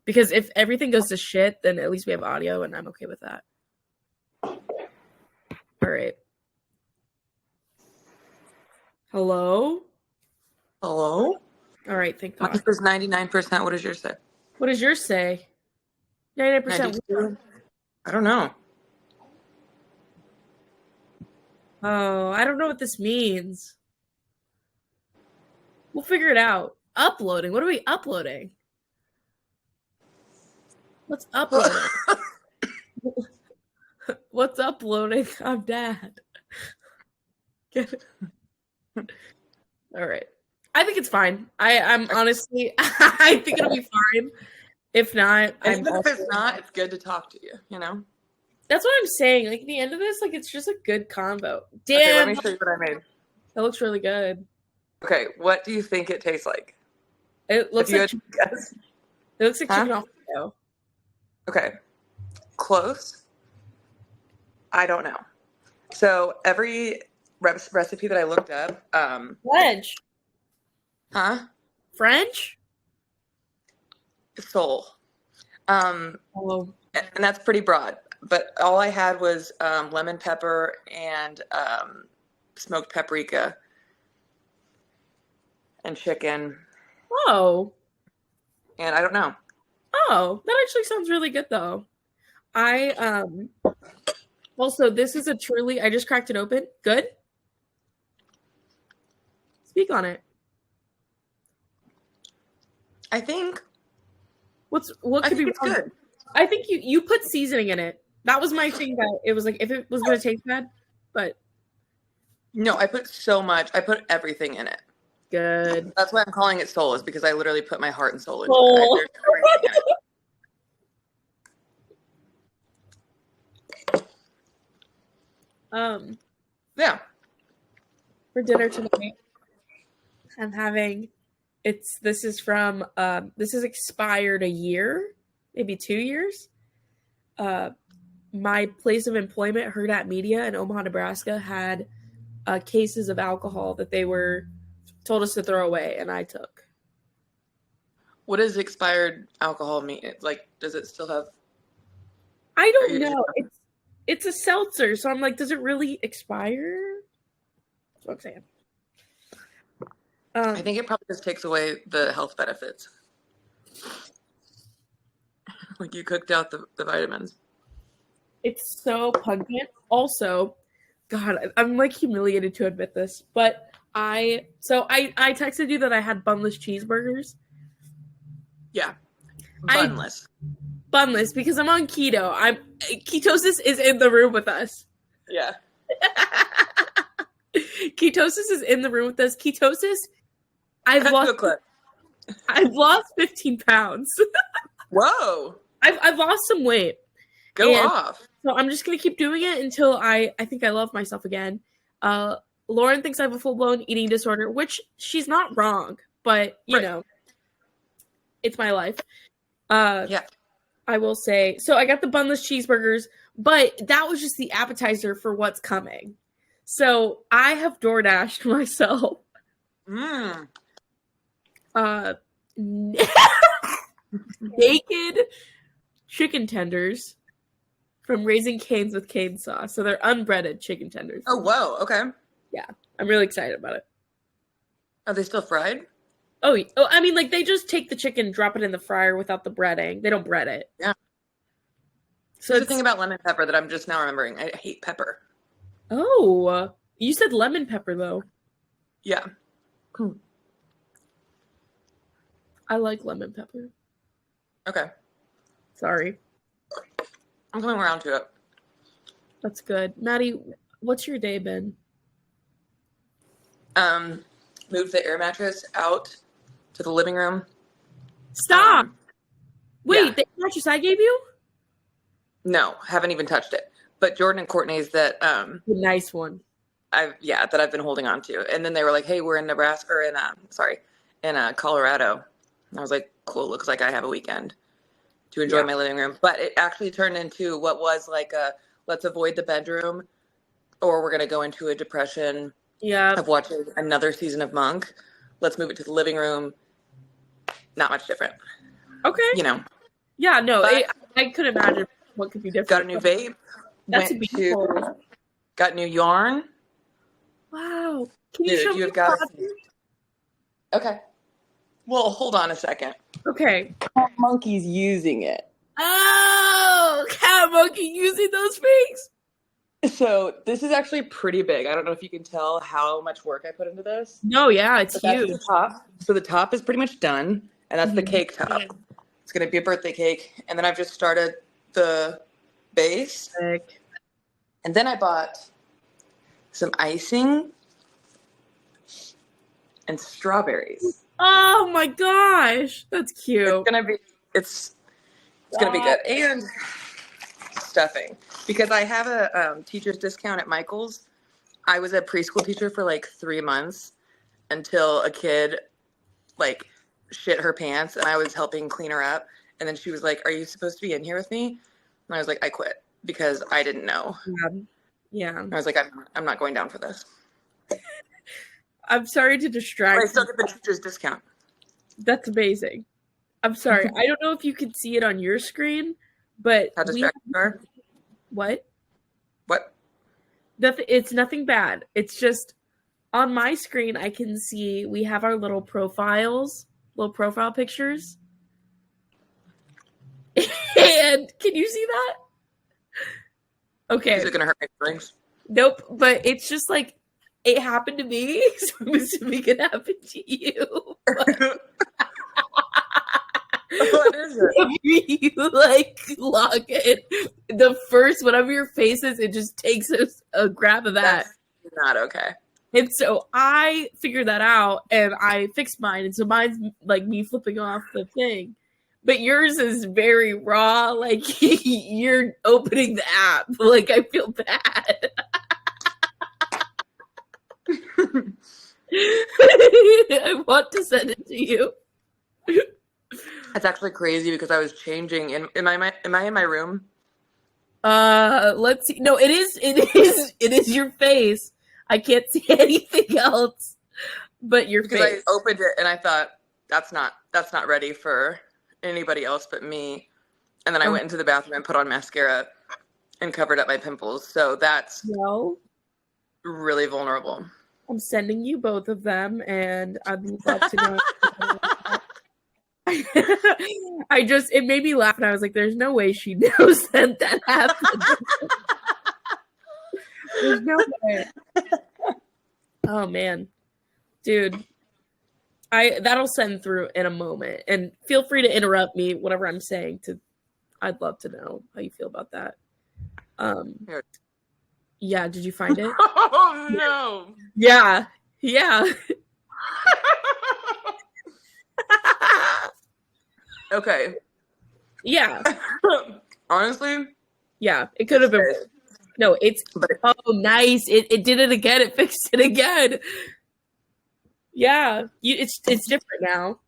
Because if everything goes to shit, then at least we have audio, and I'm okay with that. All right. Hello? Hello? All right, thank God. Mine says 99%. What does yours say? What does yours say? 99%. 92? I don't know. Oh, I don't know what this means. We'll figure it out. Uploading. What are we uploading? What's uploading? What's uploading? I'm dad. Get it? All right. I think it's fine. I'm honestly, I think it'll be fine. If not, And even if it's not, it's good to talk to you, you know? That's what I'm saying. Like, at the end of this, like, it's just a good convo. Damn. Okay, let me show you what I made. That looks really good. Okay, what do you think it tastes like? It looks like chicken Alfredo. Okay. Close. I don't know. So every recipe that I looked up, French. Huh? French? Soul. Oh. And that's pretty broad. But all I had was lemon pepper and smoked paprika and chicken. Oh. And I don't know. Oh, that actually sounds really good though. Also, this is a truly, I just cracked it open. Good? Speak on it. I think what could be wrong? Good. I think you put seasoning in it. That was my thing, that it was like if it was gonna taste bad, but no, I put so much. I put everything in it. Good. That's why I'm calling it soul, is because I literally put my heart and soul into Soul. it. There's everything in it. Yeah. For dinner tonight, I'm having this is expired a year, maybe 2 years. My place of employment, Hurrdat Media in Omaha, Nebraska, had cases of alcohol that they told us to throw away, and I took. What does expired alcohol mean? Like, does it still have? I don't know. It's a seltzer, so I'm like, does it really expire? That's what I'm saying. I think it probably just takes away the health benefits. Like, you cooked out the vitamins. It's so pungent. Also, God, I'm like humiliated to admit this, but I texted you that I had bunless cheeseburgers. Yeah, bunless. Bunless because I'm on keto. Ketosis is in the room with us. Yeah. Ketosis is in the room with us. Ketosis. I've lost 15 pounds. Whoa. I've lost some weight. Go off. So I'm just gonna keep doing it until I think I love myself again. Lauren thinks I have a full-blown eating disorder, which she's not wrong, but you know, it's my life. Yeah. I will say, so I got the bunless cheeseburgers, but that was just the appetizer for what's coming. So I have DoorDashed myself. Naked chicken tenders from Raising Cane's with cane sauce. So they're unbreaded chicken tenders. Oh, whoa. Okay. Yeah. I'm really excited about it. Are they still fried? Oh, I mean, like, they just take the chicken, drop it in the fryer without the breading. They don't bread it. Yeah. So the thing about lemon pepper that I'm just now remembering. I hate pepper. Oh, you said lemon pepper, though. Yeah. I like lemon pepper. Okay. Sorry. I'm coming around to it. That's good. Maddie, what's your day been? Moved the air mattress out to the living room. Stop! Wait, the mattress I gave you? No, haven't even touched it. But Jordan and Courtney's that the nice one. that I've been holding on to. And then they were like, "Hey, we're in Nebraska, or in Colorado." And I was like, "Cool, looks like I have a weekend to enjoy my living room." But it actually turned into what was like a let's avoid the bedroom, or we're gonna go into a depression of watching another season of Monk. Let's move it to the living room. Not much different. Okay. You know. Yeah, no, I could imagine what could be different. Got a new vape. That's beautiful. Got new yarn. Wow. Can you show me Okay. Well, hold on a second. Okay. Cat Monkey's using it. Oh, Cat Monkey using those things. So this is actually pretty big. I don't know if you can tell how much work I put into this. No, yeah, it's huge. The top. So the top is pretty much done, and that's the cake top. It's going to be a birthday cake, and then I've just started the base. Sick. And then I bought some icing and strawberries. Oh my gosh, that's cute. It's gonna be good. And stuffing, because I have a teacher's discount at Michael's. I was a preschool teacher for like 3 months until a kid like shit her pants, and I was helping clean her up. And then she was like, "Are you supposed to be in here with me?" And I was like, "I quit because I didn't know." Yeah. I was like, "I'm not going down for this." I'm sorry to distract you. I still get the teacher's discount. That's amazing. I'm sorry. I don't know if you can see it on your screen, but how distracted you are? What? What? It's nothing bad. It's just on my screen I can see we have our little profile pictures. And can you see that? Okay. Is it gonna hurt my feelings? Nope, but it's just like it happened to me, so I'm assuming it happened to you. What is it? You like log it. The first one of your faces, it just takes a grab of that. That's not okay. And so I figured that out and I fixed mine. And so mine's like me flipping off the thing. But yours is very raw. Like you're opening the app. Like I feel bad. I want to send it to you. That's actually crazy because I was changing. Am I in my room? Let's see. No, it is your face. I can't see anything else but your face. Because I opened it and I thought that's not ready for anybody else but me. And then I went into the bathroom and put on mascara and covered up my pimples. So that's really vulnerable. I'm sending you both of them, and I'd love to know. It made me laugh, and I was like, "There's no way she knows that happened." There's no way. Oh man, dude, that'll send through in a moment, and feel free to interrupt me whatever I'm saying. I'd love to know how you feel about that. Yeah, did you find it? Oh no. Yeah. Okay. Yeah. Honestly? Yeah, it could have been. No, nice. It did it again. It fixed it again. Yeah, it's different now.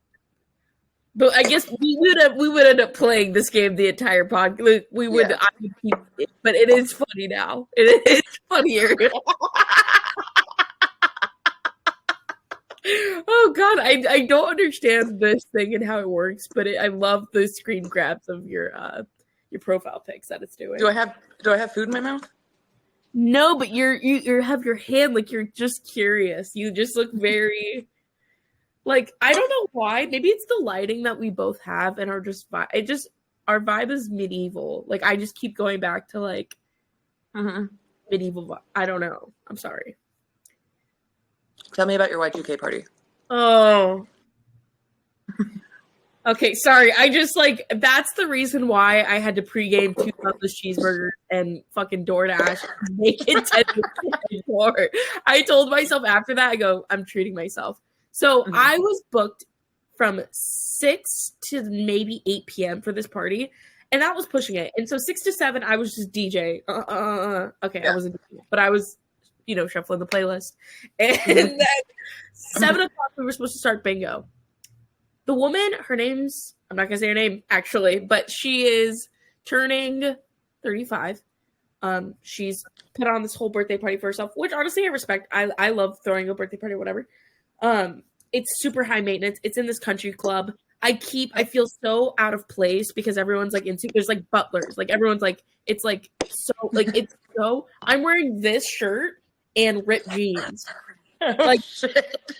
But I guess we would end up playing this game the entire podcast. We would. Yeah. I would keep it, but it is funny now. It is funnier. Oh God, I don't understand this thing and how it works, but I love the screen grabs of your profile pics that it's doing. Do I have food in my mouth? No, but you have your hand like you're just curious. You just look very. Like, I don't know why. Maybe it's the lighting that we both have and our vibe is medieval. Like, I just keep going back to, like, medieval vibe. I don't know. I'm sorry. Tell me about your Y2K party. Oh. Okay, sorry. I just, like, that's the reason why I had to pregame 2 Totes cheeseburgers and fucking DoorDash and make it 10 minutes before. I told myself after that, I go, I'm treating myself. So I was booked from 6 to maybe 8 p.m. for this party, and that was pushing it. And so 6 to 7, I was just DJ. Okay, yeah. I wasn't DJ, but I was, shuffling the playlist. And then 7 o'clock, we were supposed to start bingo. The woman, I'm not going to say her name, actually, but she is turning 35. She's put on this whole birthday party for herself, which honestly I respect. I love throwing a birthday party or whatever. It's super high maintenance. It's in this country club. I feel so out of place because everyone's like there's like butlers, like everyone's like, it's like so like it's so I'm wearing this shirt and ripped jeans. Like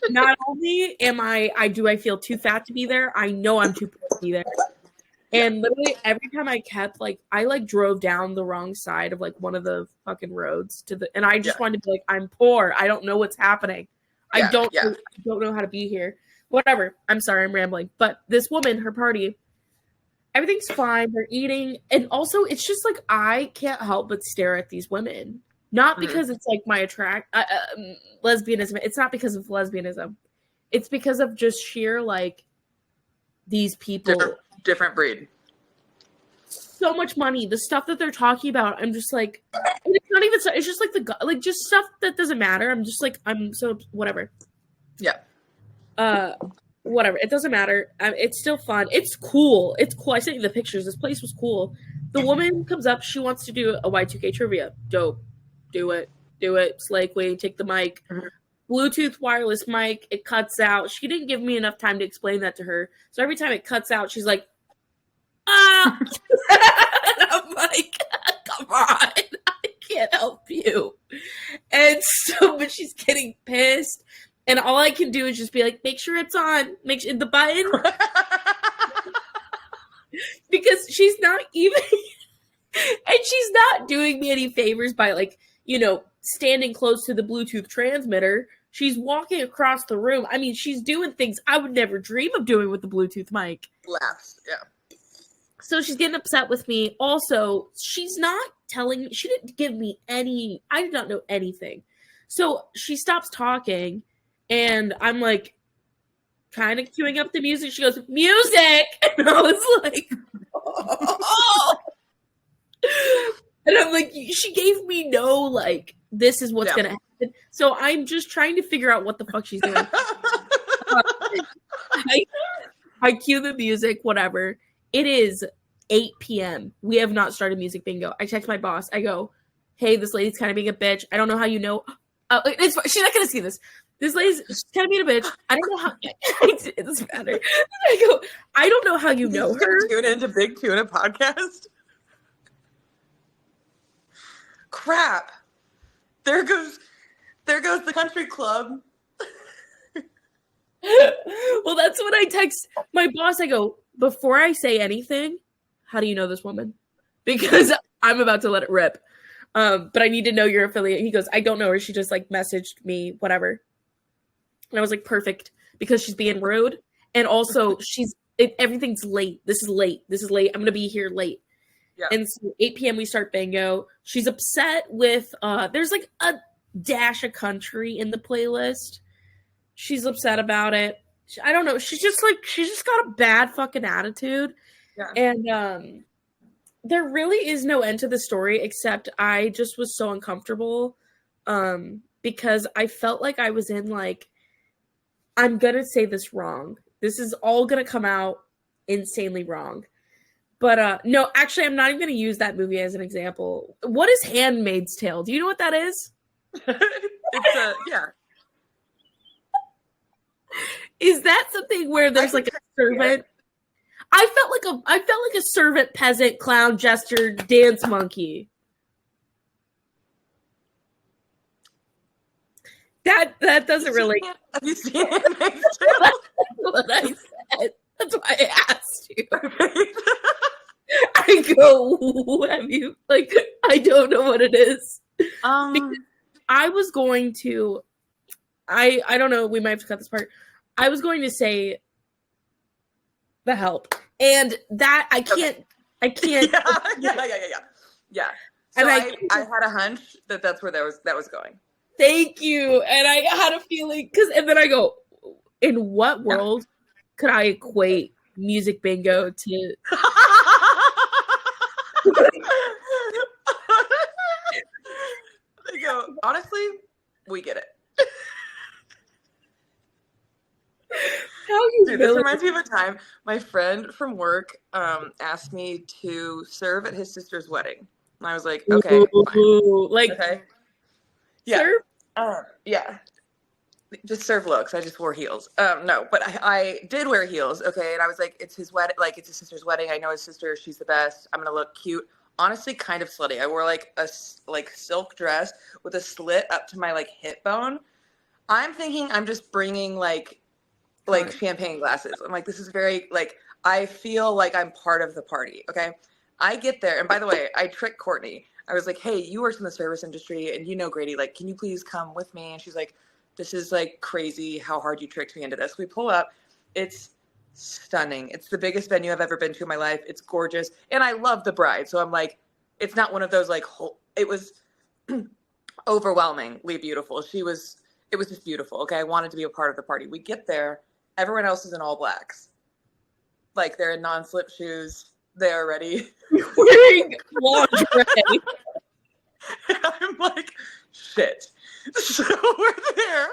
not only am I feel too fat to be there, I know I'm too poor to be there. And literally every time I kept like I like drove down the wrong side of like one of the fucking roads and I just wanted to be like, I'm poor. I don't know what's happening. I don't know how to be here. Whatever. I'm sorry, I'm rambling. But this woman, her party, everything's fine. They're eating. And also, it's just like I can't help but stare at these women. Not because it's like my lesbianism. It's not because of lesbianism. It's because of just sheer like these people. Different breed. So much money. The stuff that they're talking about, I'm just like, it's not even. It's just like just stuff that doesn't matter. I'm just like, I'm so whatever. Yeah. Whatever. It doesn't matter. It's still fun. It's cool. It's cool. I sent you the pictures. This place was cool. The woman comes up. She wants to do a Y2K trivia. Dope. Do it. Slay queen. Take the mic. Bluetooth wireless mic. It cuts out. She didn't give me enough time to explain that to her. So every time it cuts out, she's like, ah. I'm like, come on. I can't help you. And so, but she's getting pissed. And all I can do is just be like, make sure it's on. Make sure the button. Because she's not even, and she's not doing me any favors by like, standing close to the Bluetooth transmitter. She's walking across the room. I mean, she's doing things I would never dream of doing with the Bluetooth mic. Laughs, yeah. So she's getting upset with me. Also, she's not telling me, she didn't give me any, I did not know anything. So she stops talking. And I'm like, kind of queuing up the music. She goes, music! And I was like, oh! And I'm like, she gave me no, like, this is what's going to happen. So I'm just trying to figure out what the fuck she's doing. I cue the music, whatever. It is 8 p.m. We have not started music bingo. I text my boss. I go, hey, this lady's kind of being a bitch. I don't know how you know. She's not going to see this. This lady's kind of being a bitch. I don't know how. It doesn't matter. I go, I don't know how you know her. Tune into Big Tuna podcast. Crap. There goes the country club. Well, that's when I text my boss. I go, before I say anything, how do you know this woman? Because I'm about to let it rip. But I need to know your affiliate. He goes, I don't know her. She just like messaged me, whatever. And I was like, perfect, because she's being rude. And also everything's late. This is late. I'm going to be here late. Yeah. And so 8 p.m. we start bingo. She's upset with, there's like a dash of country in the playlist. She's upset about it. I don't know. She's just got a bad fucking attitude. Yeah. And, there really is no end to the story, except I just was so uncomfortable, because I felt like I was in like, I'm going to say this wrong. This is all going to come out insanely wrong. But no, actually, I'm not even going to use that movie as an example. What is Handmaid's Tale? Do you know what that is? Yeah. Is that something where there's like a servant? I felt like a servant, peasant, clown, jester, dance monkey. That doesn't really. Have you seen it? That's what I said. That's why I asked you. I go, have you, like, I don't know what it is. Because I was going to, I don't know, we might have to cut this part. I was going to say The Help. And that, I can't. Yeah. So I had a hunch that's where that was going. Thank you. And I had a feeling, and then I go, in what world could I equate music bingo to? I go, honestly, we get it. Dude, this reminds me of a time my friend from work asked me to serve at his sister's wedding. And I was like, okay. Ooh, like, okay. Yeah. Serve? Yeah. Just serve looks. I just wore heels. No, but I did wear heels. Okay. And I was like, it's his wedding. Like, it's his sister's wedding. I know his sister. She's the best. I'm going to look cute. Honestly, kind of slutty. I wore like a silk dress with a slit up to my like hip bone. I'm thinking I'm just bringing like champagne glasses. I'm like, this is very like, I feel like I'm part of the party. Okay. I get there. And by the way, I tricked Courtney. I was like, hey, you work in the service industry and you know Grady, like, can you please come with me? And she's like, this is like crazy how hard you tricked me into this. We pull up. It's stunning. It's the biggest venue I've ever been to in my life. It's gorgeous. And I love the bride. So I'm like, it's not one of those like, it was overwhelmingly beautiful. It was just beautiful. Okay. I wanted to be a part of the party. We get there. Everyone else is in all blacks. Like they're in non-slip shoes. They are ready. Wearing lingerie. I'm like, shit. So we're there,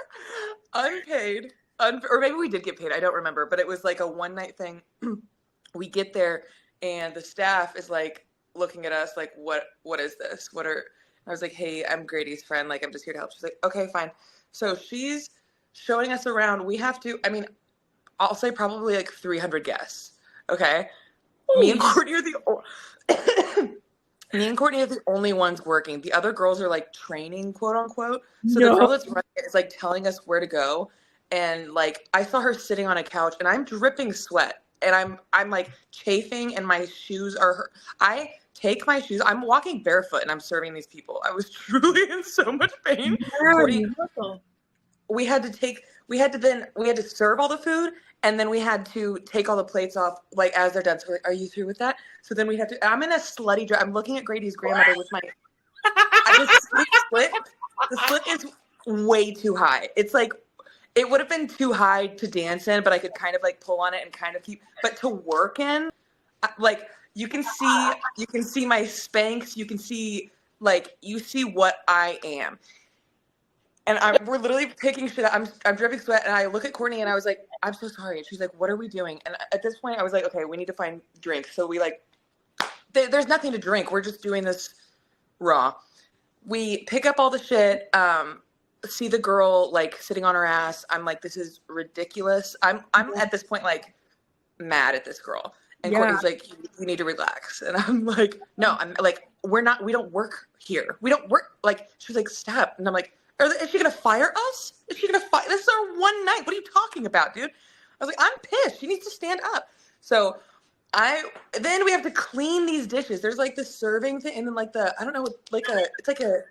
unpaid, or maybe we did get paid. I don't remember, but it was like a one night thing. We get there and the staff is like looking at us like, what is this? I was like, hey, I'm Grady's friend. Like, I'm just here to help. She's like, okay, fine. So she's showing us around. We have to, I mean, I'll say probably like 300 guests. Okay. Me and Courtney are the only ones working. The other girls are like training, quote unquote. So the girl that's running it is like telling us where to go. And like, I saw her sitting on a couch and I'm dripping sweat and I'm like chafing and my shoes are hurt. I take my shoes. I'm walking barefoot and I'm serving these people. I was truly in so much pain. We had to serve all the food. And then we had to take all the plates off, like, as they're done. So we're like, are you through with that? So then we have to, I'm in a slutty dress. I'm looking at Grady's grandmother with my, the slit is way too high. It's like, it would have been too high to dance in, but I could kind of like pull on it and kind of keep, but to work in, like, you can see my Spanx. You can see, like, you see what I am. And we're literally picking shit up. I'm dripping sweat, and I look at Courtney, and I was like, I'm so sorry. And she's like, what are we doing? And at this point, I was like, okay, we need to find drinks. So we like, there's nothing to drink. We're just doing this raw. We pick up all the shit, see the girl, like, sitting on her ass. I'm like, this is ridiculous. I'm at this point, like, mad at this girl. And Courtney's like, you need to relax. And I'm like, no, I'm like, we don't work here. We don't work. Like, she's like, stop. And I'm like, is she going to fire us? Is she going to fire? This is our one night. What are you talking about, dude? I was like, I'm pissed. She needs to stand up. So then we have to clean these dishes. There's like the serving thing. And then like I don't know, it's like a,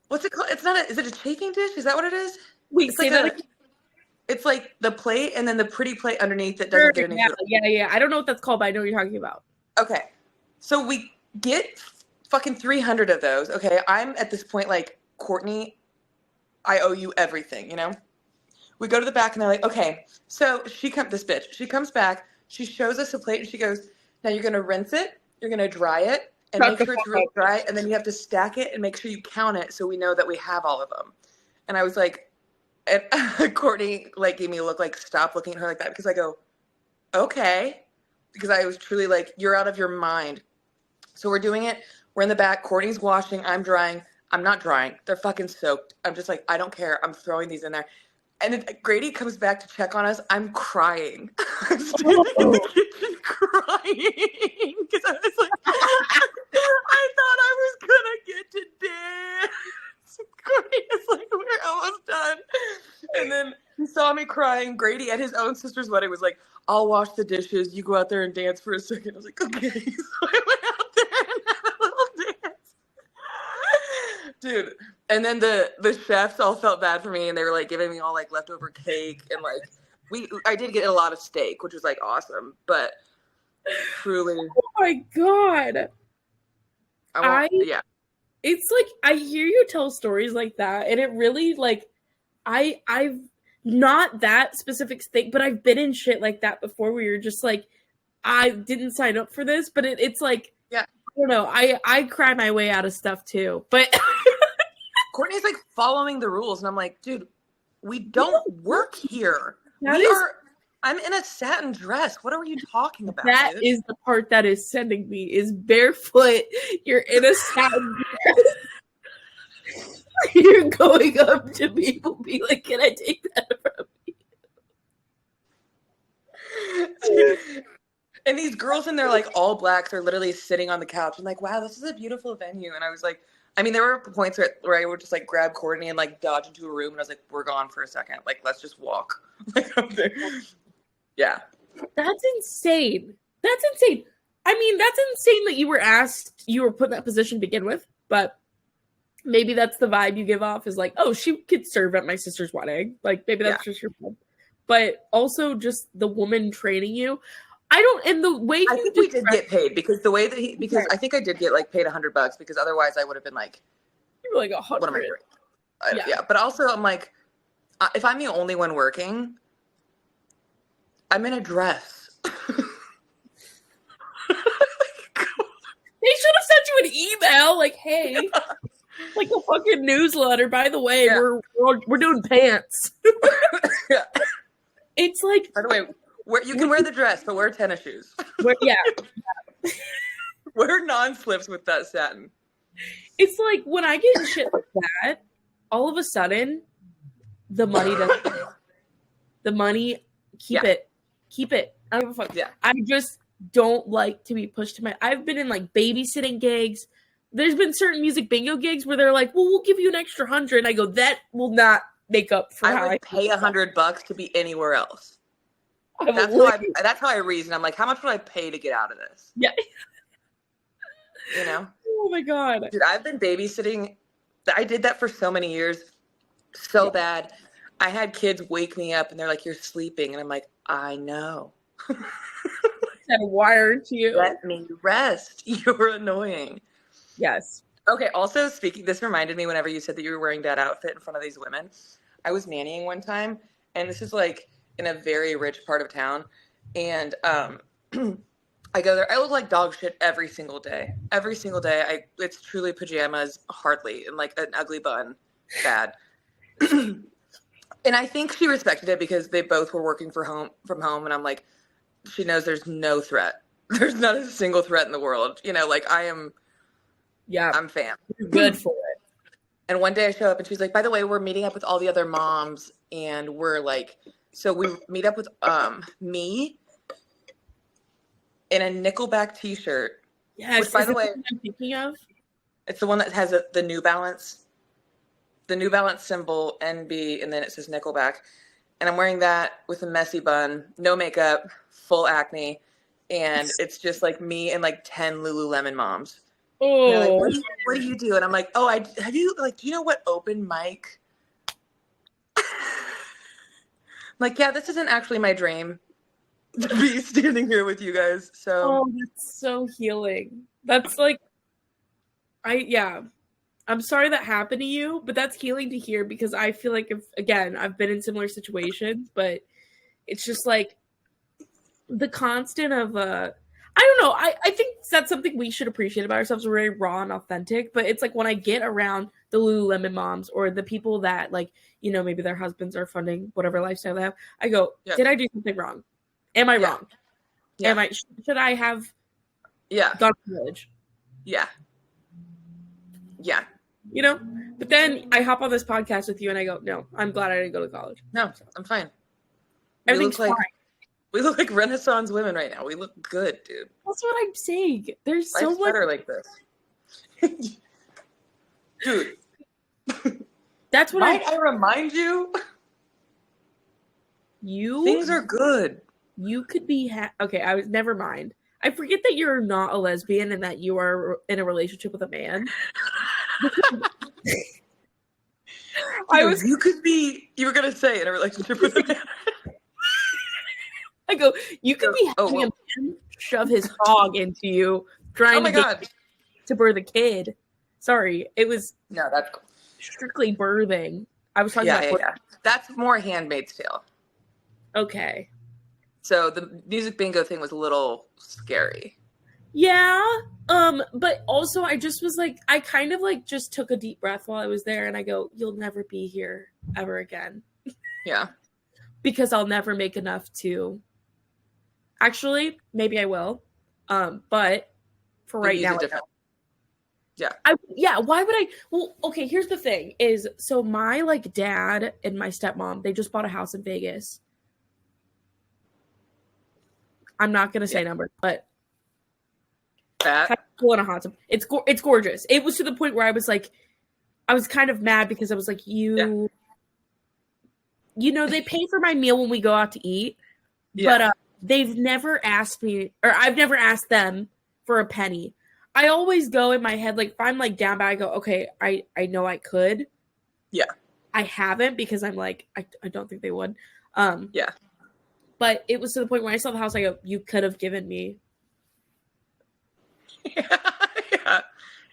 what's it called? Is it a chafing dish? Is that what it is? Wait, say that again. It's like the plate and then the pretty plate underneath that doesn't get anything. Yeah. I don't know what that's called, but I know what you're talking about. Okay. So we get fucking 300 of those. Okay. I'm at this point like, Courtney, I owe you everything, you know? We go to the back and they're like, okay. So this bitch, she comes back, she shows us a plate and she goes, now you're going to rinse it, you're going to dry it and make sure it's really dry. And then you have to stack it and make sure you count it so we know that we have all of them. And I was like, and Courtney like gave me a look like, stop looking at her like that because I go, okay. Because I was truly like, you're out of your mind. So we're doing it. We're in the back. Courtney's washing. I'm drying. I'm not drying. They're fucking soaked. I'm just like, I don't care. I'm throwing these in there. And then Grady comes back to check on us. I'm crying. I'm standing in the kitchen crying. Because I was like, I thought I was going to get to dance. Grady is like, we're almost done. And then he saw me crying. Grady at his own sister's wedding was like, I'll wash the dishes. You go out there and dance for a second. I was like, okay. So I went out there and had a little dance. Dude, and then the chefs all felt bad for me and they were like giving me all like leftover cake and like I did get a lot of steak, which was like awesome, but truly, oh my god, it's like I hear you tell stories like that and it really like I've not that specific steak, but I've been in shit like that before where you're just like, I didn't sign up for this, but it's like, yeah, I don't know, I cry my way out of stuff too, but Courtney's like following the rules and I'm like, dude, we don't work here. I'm in a satin dress. What are you talking about? That is the part that is sending me is barefoot. You're in a satin dress. You're going up to people, be like, "Can I take that from you?" And these girls in their like all blacks are literally sitting on the couch and like, wow, this is a beautiful venue. And I was like, I mean, there were points where I would just like grab Courtney and like dodge into a room, and I was like, we're gone for a second. Like, let's just walk. Like up there. Yeah. That's insane. That's insane. I mean, that's insane that you were put in that position to begin with, but maybe that's the vibe you give off is like, oh, she could serve at my sister's wedding. Like, maybe that's just your vibe. But also just the woman training you. I don't, and the way I think we did get paid because the way that because I think I did get like paid $100 because otherwise I would have been like, you were like 100. What am I doing? Yeah. But also I'm like, if I'm the only one working, I'm in a dress. They should have sent you an email like, hey, like a fucking newsletter. By the way, we're doing pants. Yeah. It's like, by the way, you can wear the dress, but wear tennis shoes. Yeah. Wear non-slips with that satin. It's like when I get shit like that, all of a sudden, the money doesn't. The money, keep it. I don't give a fuck. Yeah. I just don't like to be pushed to I've been in like babysitting gigs. There's been certain music bingo gigs where they're like, well, we'll give you an extra 100. And I go, that will not make up for I would pay $100 to be anywhere else. That's how I reason. I'm like, how much would I pay to get out of this? Yeah. You know? Oh my God. Dude, I've been babysitting. I did that for so many years. So bad. I had kids wake me up and they're like, you're sleeping. And I'm like, I know. Wired to you. Let me rest. You're annoying. Yes. Okay. Also, this reminded me whenever you said that you were wearing that outfit in front of these women. I was nannying one time, and this is like in a very rich part of town. And I go there. I look like dog shit every single day. Every single day. It's truly pajamas, hardly, and like an ugly bun. Bad. And I think she respected it because they both were working from home. And I'm like, she knows there's no threat. There's not a single threat in the world. You know, like I'm fam. You're good for it. And one day I show up and she's like, by the way, we're meeting up with all the other moms. And we're like, so we meet up with me in a Nickelback t-shirt. Yes. Which, by the way, I'm thinking of? It's the one that has the New Balance symbol, NB, and then it says Nickelback. And I'm wearing that with a messy bun, no makeup, full acne. And it's just like me and like 10 Lululemon moms. Oh, like, what do you do? And I'm like, oh, do you know what open mic? Like, yeah, this isn't actually my dream to be standing here with you guys. So, that's so healing. That's like, I'm sorry that happened to you, but that's healing to hear because I feel like I've been in similar situations, but it's just like the constant of, I don't know. I think that's something we should appreciate about ourselves. We're very raw and authentic, but it's like when I get around the Lululemon moms or the people that like, you know, maybe their husbands are funding whatever lifestyle they have, I go, did I do something wrong? Am I wrong? Yeah. Should I have gone to college? Yeah. Yeah. You know? But then I hop on this podcast with you and I go, no, I'm glad I didn't go to college. No, I'm fine. Everything's fine. We look like Renaissance women right now. We look good, dude. That's what I'm saying. There's so much better like this. Dude. That's what I remind you? Things are good. You could be okay, never mind. I forget that you're not a lesbian and that you are in a relationship with a man. You were going to say in a relationship with a man. I go, you could be having a man shove his hog into you, trying to birth a kid. Sorry, it was that's cool. Strictly birthing. I was talking about That's more Handmaid's Tale. Okay. So the music bingo thing was a little scary. Yeah. But also I just was like, I kind of like just took a deep breath while I was there and I go, you'll never be here ever again. Yeah. Because I'll never make enough to. Actually, maybe I will. But for right now, Yeah. Why would I? Well, okay, here's the thing is, so my like dad and my stepmom, they just bought a house in Vegas. I'm not going to say numbers, but cool in a hot tub. It's gorgeous. It was to the point where I was like, I was kind of mad because I was like, you know, they pay for my meal when we go out to eat, but they've never asked me, or I've never asked them for a penny. I always go in my head, like, if I'm, like, down bad, I go, okay, I know I could. Yeah. I haven't because I'm, like, I don't think they would. Yeah. But it was to the point where I saw the house, I go, you could have given me.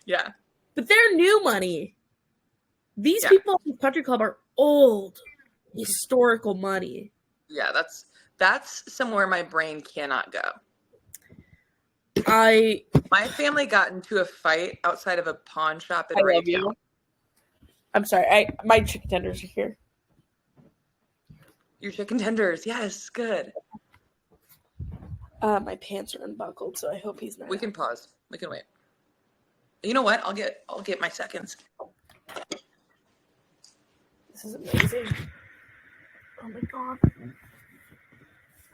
Yeah. But they're new money. These people at the country club are old, historical money. Yeah, that's somewhere my brain cannot go. My family got into a fight outside of a pawn shop in Raytown. I'm sorry. My chicken tenders are here. Your chicken tenders, yes, good. My pants are unbuckled, so I hope he's not. We can pause. We can wait. You know what? I'll get my seconds. This is amazing. Oh my god.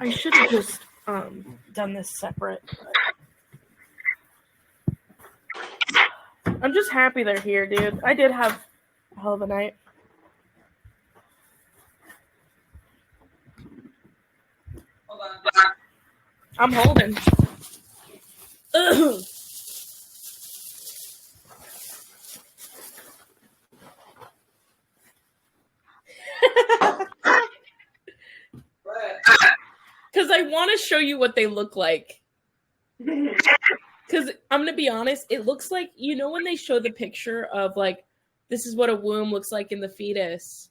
I should have just done this separate. I'm just happy they're here, dude. I did have a hell of a night. Hold on. I'm holding. Ugh. Because I want to show you what they look like. Because I'm going to be honest, it looks like, you know, when they show the picture of, like, this is what a womb looks like in the fetus.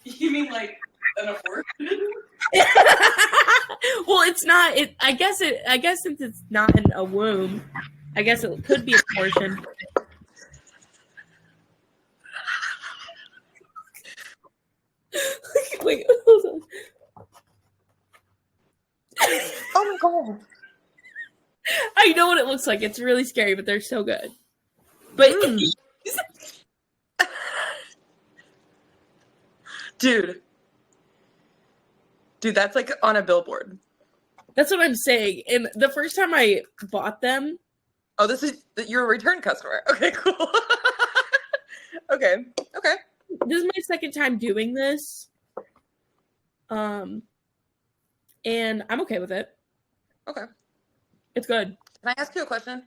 You mean like an abortion? Well, it's not. I guess since it's not in a womb, I guess it could be an abortion. Wait, hold on. Oh my god! I know what it looks like. It's really scary, but they're so good. But dude, that's like on a billboard. That's what I'm saying. And the first time I bought them. Oh, you're a return customer. Okay, cool. Okay. This is my second time doing this. And I'm okay with it. Okay. It's good. Can I ask you a question?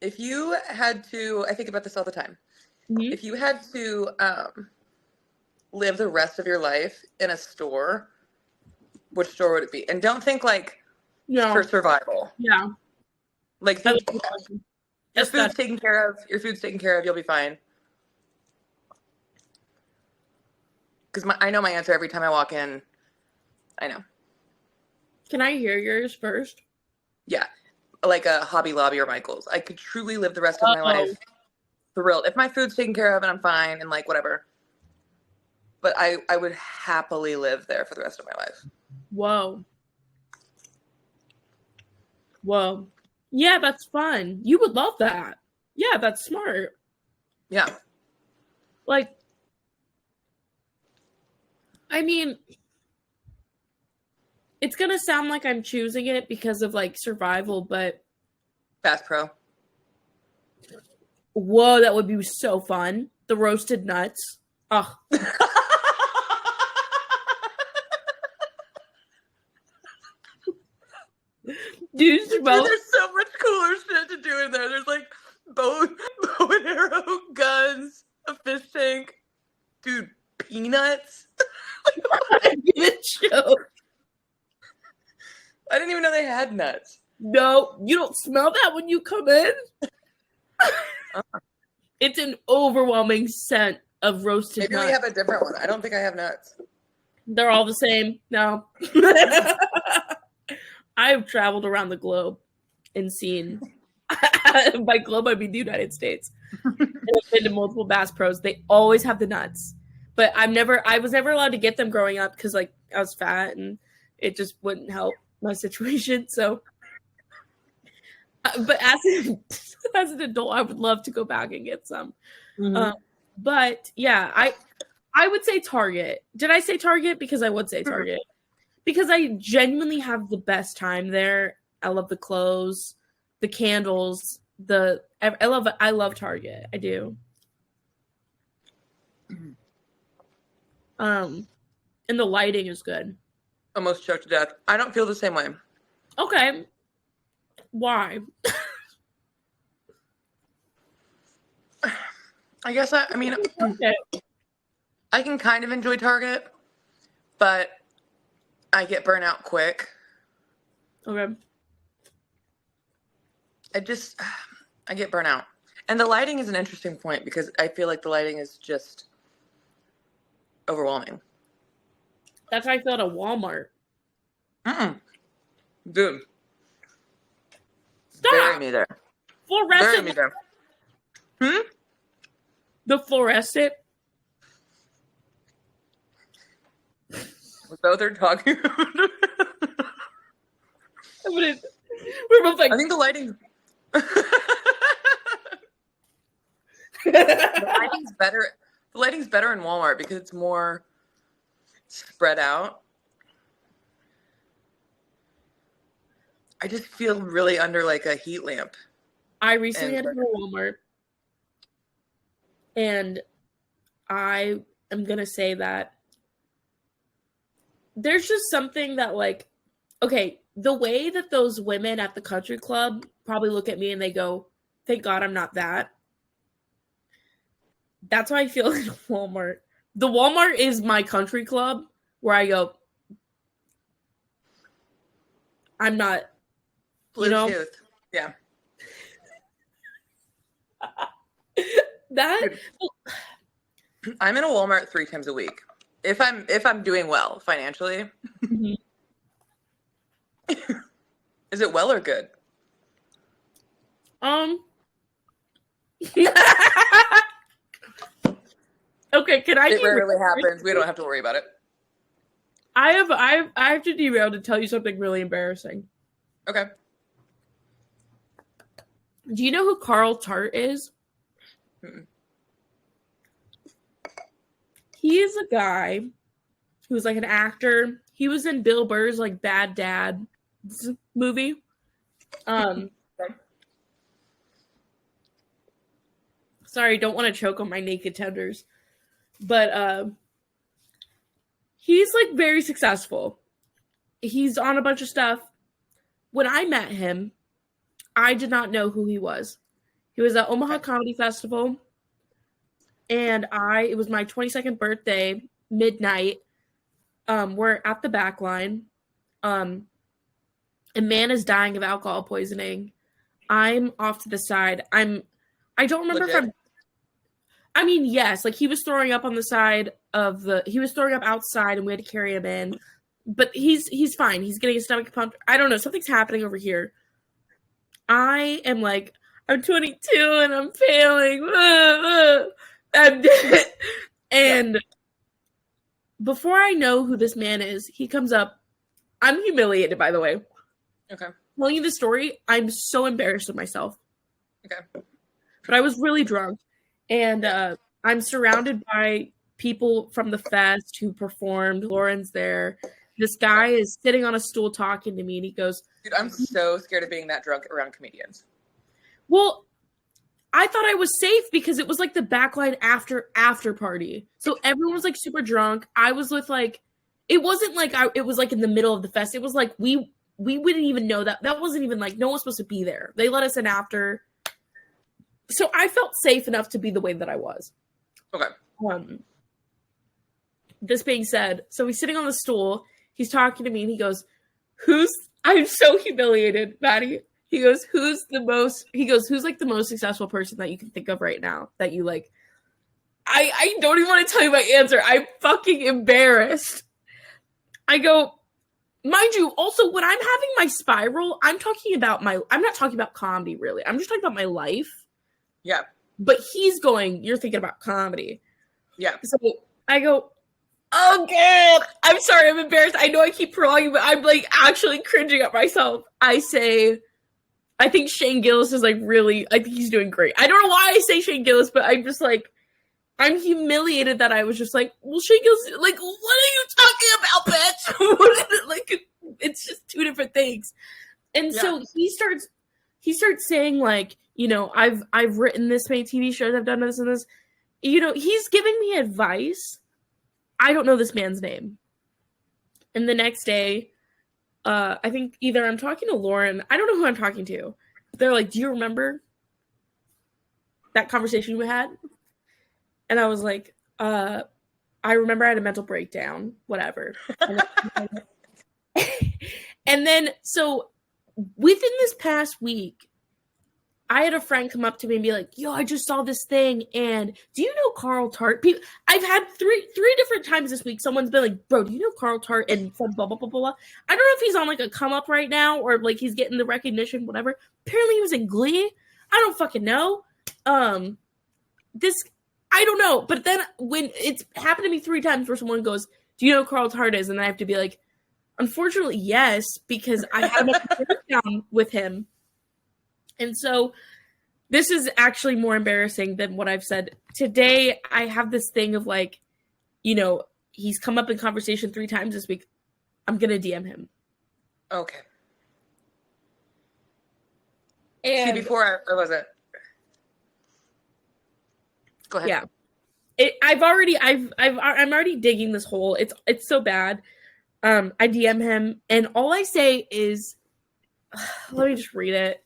If you had to, I think about this all the time. Mm-hmm. If you had to live the rest of your life in a store, which store would it be? And don't think like for survival. Yeah. Like think your food's taken care of. Your food's taken care of. You'll be fine. Because I know my answer every time I walk in. I know. Can I hear yours first? Yeah. Like a Hobby Lobby or Michael's. I could truly live the rest of my life thrilled. If my food's taken care of and I'm fine and like whatever. But I would happily live there for the rest of my life. Whoa. Yeah, that's fun. You would love that. Yeah, that's smart. Yeah. Like, I mean, it's going to sound like I'm choosing it because of, like, survival, but... Bass Pro. Whoa, that would be so fun. The roasted nuts. Oh. Dude, there's so much cooler shit to do in there. There's, like, bow and arrow, guns, a fish tank. Dude, peanuts. I'm gonna choke. I didn't even know they had nuts. No, you don't smell that when you come in. It's an overwhelming scent of roasted nuts. Maybe we have a different one. I don't think I have nuts. They're all the same. No. I've traveled around the globe and seen. By globe, I mean the United States. And I've been to multiple Bass Pros. They always have the nuts. But I was never allowed to get them growing up because like I was fat and it just wouldn't help my situation. So, but as an adult, I would love to go back and get some. Mm-hmm. But yeah, I would say Target. Did I say Target? Because I would say Target. Because I genuinely have the best time there. I love the clothes, the candles, I love Target. I do. And the lighting is good. Almost choked to death. I don't feel the same way. Okay. Why? I guess I mean, okay. I can kind of enjoy Target, but I get burnt out quick. Okay. I get burnt out. And the lighting is an interesting point because I feel like the lighting is just overwhelming. That's how I feel at a Walmart. Dude. Stop. Bury me there. Fluorescent. Bury me there. The fluorescent. Was that what they're talking about? We're both like, I think the lighting. The lighting's better. The lighting's better in Walmart because it's more spread out. I just feel really under like a heat lamp. I recently had to go to Walmart, and I am gonna say that there's just something that, like, okay, the way that those women at the country club probably look at me and they go, "Thank God I'm not that." That's how I feel in Walmart. The Walmart is my country club where I go, I'm not, Bluetooth. Yeah. That I'm in a Walmart 3 times a week. If I'm doing well financially. Mm-hmm. Is it well or good? Okay, can I? It rarely happens. We don't have to worry about it. I have to derail to tell you something really embarrassing. Okay. Do you know who Carl Tart is? Mm-mm. He is a guy who's like an actor. He was in Bill Burr's like Bad Dad movie. Sorry, don't want to choke on my naked tenders. But he's like very successful. He's on a bunch of stuff. When I met him, I did not know who he was. He was at Omaha Comedy Festival. And it was my 22nd birthday, midnight. We're at the back line. A man is dying of alcohol poisoning. I'm off to the side. I don't remember Legit? I mean, yes, like he was throwing up on the side of he was throwing up outside and we had to carry him in. But he's fine. He's getting his stomach pumped. I don't know. Something's happening over here. I am like, I'm 22 and I'm failing. I'm dead. And before I know who this man is, he comes up. I'm humiliated, by the way. Okay. Telling you the story, I'm so embarrassed of myself. Okay. But I was really drunk. And I'm surrounded by people from the fest who performed. Lauren's there. This guy is sitting on a stool talking to me, and he goes, "Dude, I'm so scared of being that drunk around comedians." Well, I thought I was safe because it was like the backline after party. So everyone was like super drunk. I was with like, it wasn't like it was like in the middle of the fest. It was like we wouldn't even know that. That wasn't even like, no one was supposed to be there. They let us in after. So I felt safe enough to be the way that I was. Okay. This being said, so he's sitting on the stool. He's talking to me, and he goes, I'm so humiliated, Maddie. He goes, who's like the most successful person that you can think of right now that you like? I don't even want to tell you my answer. I'm fucking embarrassed. I go, mind you, also when I'm having my spiral, I'm not talking about comedy really. I'm just talking about my life. Yeah. But he's going, you're thinking about comedy. Yeah. So I go, Oh, God. I'm sorry. I'm embarrassed. I know I keep prolonging, but I'm, like, actually cringing at myself. I think Shane Gillis is, like, really, I think he's doing great. I don't know why I say Shane Gillis, but I'm just, like, I'm humiliated that I was just like, well, Shane Gillis, like, what are you talking about, bitch? Like, it's just two different things. And so he starts saying, like, you know, I've written this many TV shows, I've done this and this. You know, he's giving me advice. I don't know this man's name. And the next day, I think either I'm talking to Lauren, I don't know who I'm talking to. They're like, do you remember that conversation we had? And I was like, I remember I had a mental breakdown, whatever. And then, so within this past week, I had a friend come up to me and be like, yo, I just saw this thing, and do you know Carl Tart? I've had three different times this week, someone's been like, bro, do you know Carl Tart? And blah, blah, blah, blah, blah. I don't know if he's on, like, a come-up right now, or, like, he's getting the recognition, whatever. Apparently he was in Glee. I don't fucking know. I don't know. But then when it's happened to me 3 times where someone goes, do you know who Carl Tart is? And I have to be like, unfortunately, yes, because I had a breakdown with him. And so this is actually more embarrassing than what I've said. Today, I have this thing of, like, you know, he's come up in conversation 3 times this week. I'm going to DM him. Okay. And see, before, or was it? Go ahead. Yeah. I'm already digging this hole. It's so bad. I DM him, and all I say is, let me just read it.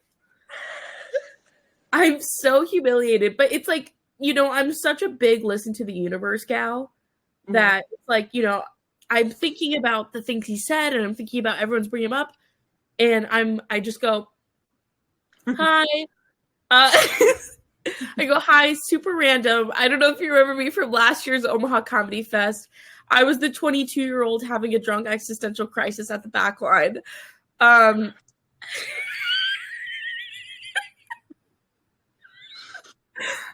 I'm so humiliated, but it's like, you know, I'm such a big listen to the universe gal that it's like, you know, I'm thinking about the things he said, and I'm thinking about everyone's bringing him up, and I just go, hi. I go, hi, super random. I don't know if you remember me from last year's Omaha Comedy Fest. I was the 22-year-old having a drunk existential crisis at the back line.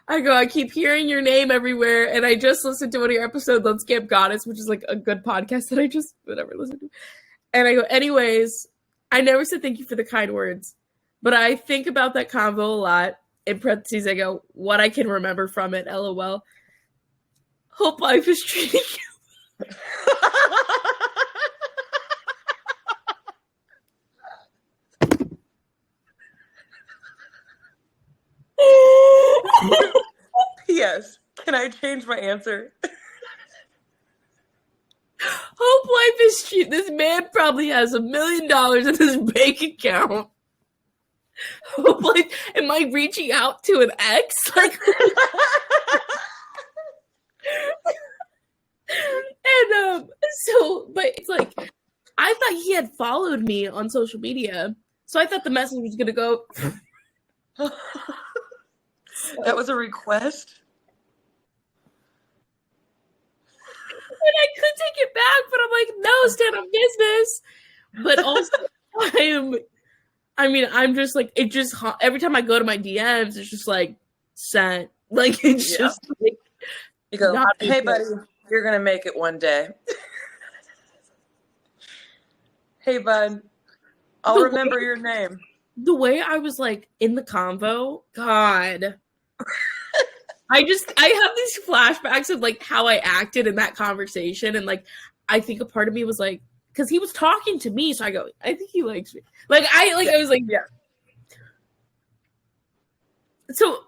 I go, I keep hearing your name everywhere, and I just listened to one of your episodes on Scam Goddess, which is, like, a good podcast that I just whatever listened to. And I go, anyways, I never said thank you for the kind words, but I think about that convo a lot. In parentheses, I go, what I can remember from it, LOL. Hope life is treating you. Yes. Can I change my answer? Hope life is cheap. This man probably has $1 million in his bank account. Hope life, am I reaching out to an ex? Like, and so, but it's like, I thought he had followed me on social media, so I thought the message was gonna go. That was a request? And I could take it back, but I'm like, no, stand on business. But also, I'm just like, it just, every time I go to my DMs, it's just like, sent. Like, it's just like, you go, hey, buddy, you're going to make it one day. Hey, bud, I'll remember your name. The way I was, like, in the convo, God. I have these flashbacks of, like, how I acted in that conversation. And, like, I think a part of me was like, because he was talking to me. So I go, I think he likes me. I was like, yeah. So,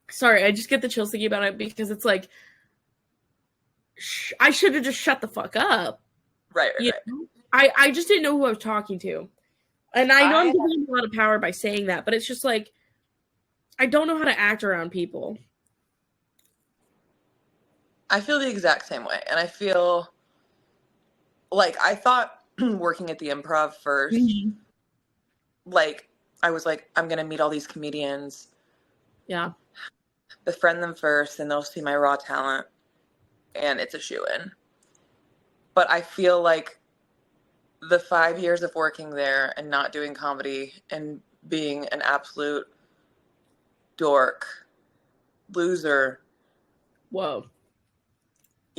sorry, I just get the chills thinking about it because it's like, I should have just shut the fuck up. Right. I just didn't know who I was talking to. And I know I'm giving him a lot of power by saying that, but it's just like, I don't know how to act around people. I feel the exact same way. And I feel like I thought working at the Improv first, like, I was like, I'm going to meet all these comedians. Yeah. Befriend them first, and they'll see my raw talent. And it's a shoo-in. But I feel like the 5 years of working there and not doing comedy and being an absolute dork, loser. Whoa.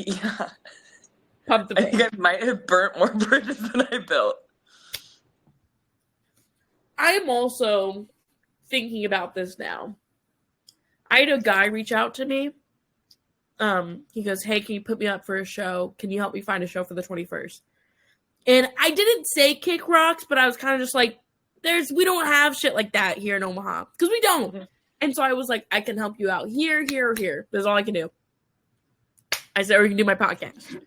Yeah. Pump the I think I might have burnt more bridges than I built. I am also thinking about this now. I had a guy reach out to me. He goes, "Hey, can you put me up for a show? Can you help me find a show for the 21st?" And I didn't say Kick Rocks, but I was kind of just like, we don't have shit like that here in Omaha. Because we don't. Mm-hmm. And so I was like, I can help you out here, here, or here. That's all I can do. I said, or you can do my podcast.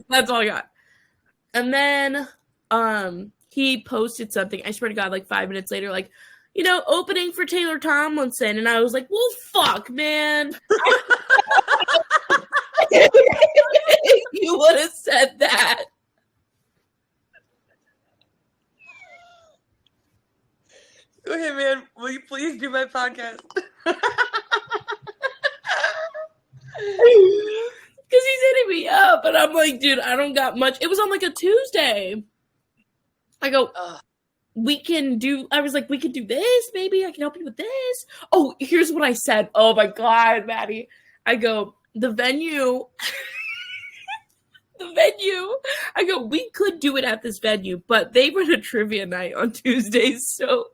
That's all I got. And then he posted something. I swear to God, like 5 minutes later, like, opening for Taylor Tomlinson. And I was like, well, fuck, man. You would have said that. Okay, man, will you please do my podcast? Because he's hitting me up, and I'm like, dude, I don't got much. It was on like a Tuesday. I go, we can do this, maybe I can help you with this. Oh, here's what I said. Oh my God, Maddie. I go, the venue, I go, we could do it at this venue, but they run a trivia night on Tuesdays, so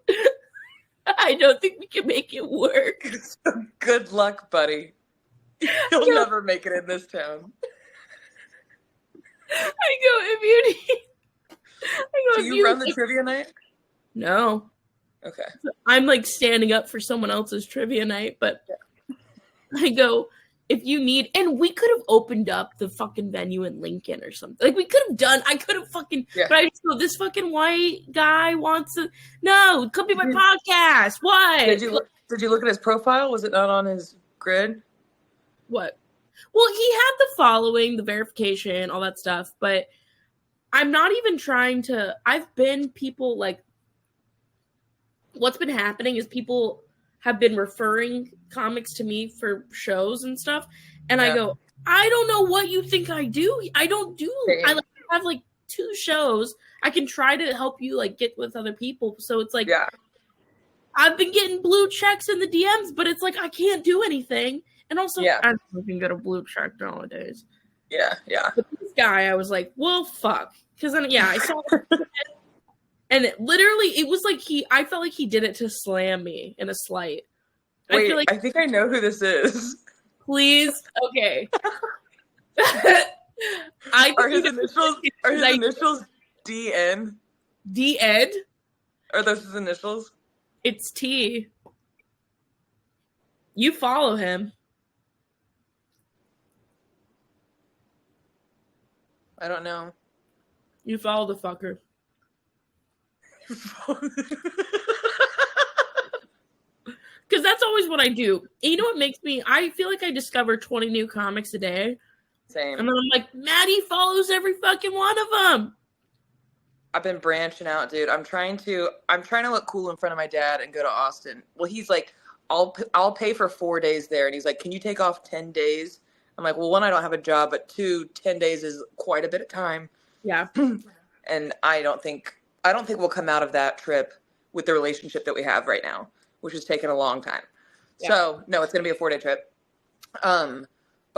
I don't think we can make it work. Good luck, buddy. You'll never make it in this town. I go, if you need... Do you run the trivia night? No. Okay. I'm like standing up for someone else's trivia night, but I go, if you need, and we could have opened up the fucking venue in Lincoln or something. Like, we could have done, I could have fucking, but I just go, this fucking white guy wants to, no, come be my podcast. What? Did you look at his profile? Was it not on his grid? What? Well, he had the following, the verification, all that stuff, but I'm not even trying to, people like, what's been happening is people have been referring comics to me for shows and stuff. And I go, I don't know what you think I do. I don't do, I have like 2 shows. I can try to help you like get with other people. So it's like, I've been getting blue checks in the DMs, but it's like, I can't do anything. And also, I don't know if you can get a blue check nowadays. Yeah. But this guy, I was like, well, fuck. Because then, I saw and it was like I felt like he did it to slam me in a slight. Wait, I think I know who this is. Please? Okay. Are his initials DN? DN? Are those his initials? It's T. You follow him. I don't know. You follow the fucker. Because that's always what I do. And you know what makes me, I feel like I discover 20 new comics a day. Same. And then I'm like, Maddie follows every fucking one of them. I've been branching out, dude. I'm trying to look cool in front of my dad and go to Austin. Well, he's like, I'll pay for 4 days there. And he's like, can you take off 10 days? I'm like, well, 1, I don't have a job, but 2, 10 days is quite a bit of time. Yeah. And I don't think we'll come out of that trip with the relationship that we have right now, which has taken a long time. Yeah. So no, it's going to be a 4-day trip. But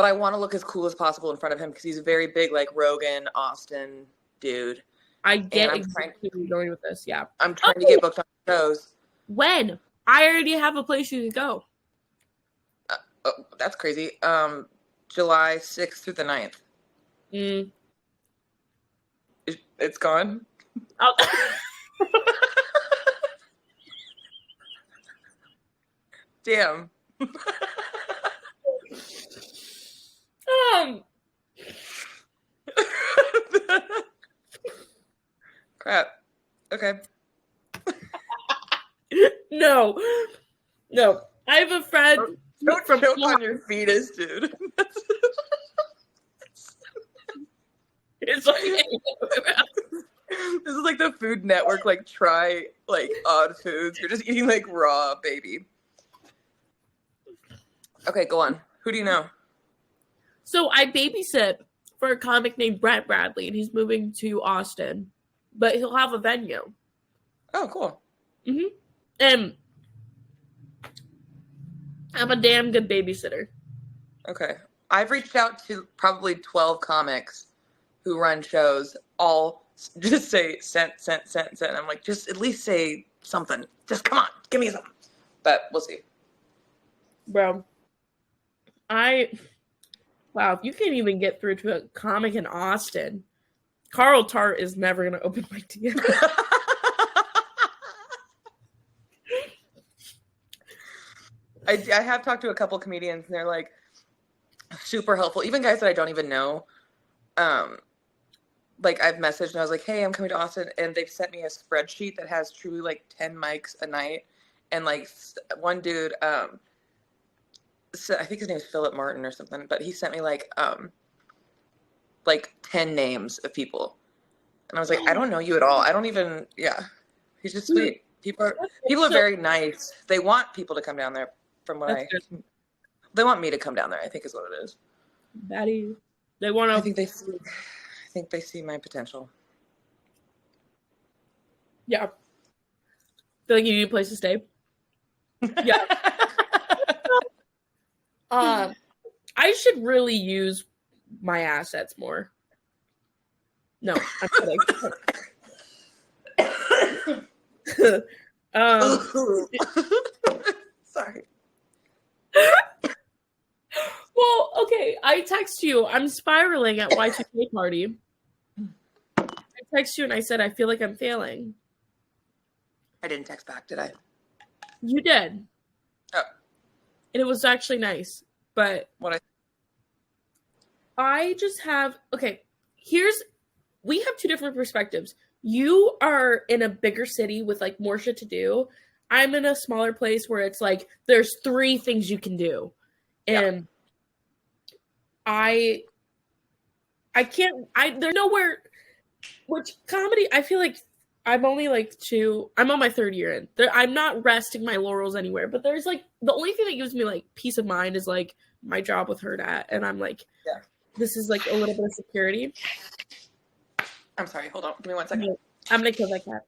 I want to look as cool as possible in front of him because he's a very big, like, Rogan, Austin dude. I get exactly where you're going with this. Yeah. I'm trying to get booked on shows. When? I already have a place you can go. That's crazy. July 6th through the 9th. It's gone? Oh. Damn. Crap. Okay. No. I have a friend. Don't choke on your fetus, dude. It's like this is like the Food Network, like try like odd foods. You're just eating like raw baby. Okay, go on. Who do you know? So I babysit for a comic named Brett Bradley, and he's moving to Austin, but he'll have a venue. Oh, cool. Mm-hmm. And I'm a damn good babysitter. Okay. I've reached out to probably 12 comics who run shows, all just say sent. I'm like, just at least say something. Just come on, give me something. But we'll see. Bro, wow, if you can't even get through to a comic in Austin, Carl Tart is never going to open my DM. I have talked to a couple comedians, and they're like super helpful. Even guys that I don't even know. Like I've messaged and I was like, hey, I'm coming to Austin, and they've sent me a spreadsheet that has truly like 10 mics a night. And like one dude, so I think his name is Philip Martin or something, but he sent me like 10 names of people. And I was like, I don't know you at all. I don't even, yeah. He's just sweet. People are very nice. They want people to come down there from what they want me to come down there, I think is what it is. Batty. They want to. I think they see my potential. Yeah. Feel like you need a place to stay. Yeah. I should really use my assets more. No, I'm kidding. Sorry. Well, okay. I text you. I'm spiraling at Y2K party. I text you and I said I feel like I'm failing. I didn't text back, did I? You did. Oh. And it was actually nice. But what I just have we have two different perspectives. You are in a bigger city with like more shit to do. I'm in a smaller place where it's like there's 3 things you can do. And I can't there's nowhere, which comedy, I feel like I'm only like I'm on my 3rd year in. I'm not resting my laurels anywhere, but there's like the only thing that gives me like peace of mind is like my job with Herd At, and I'm like, this is like a little bit of security. I'm sorry, hold on, give me 1 second. I'm gonna kill that cat.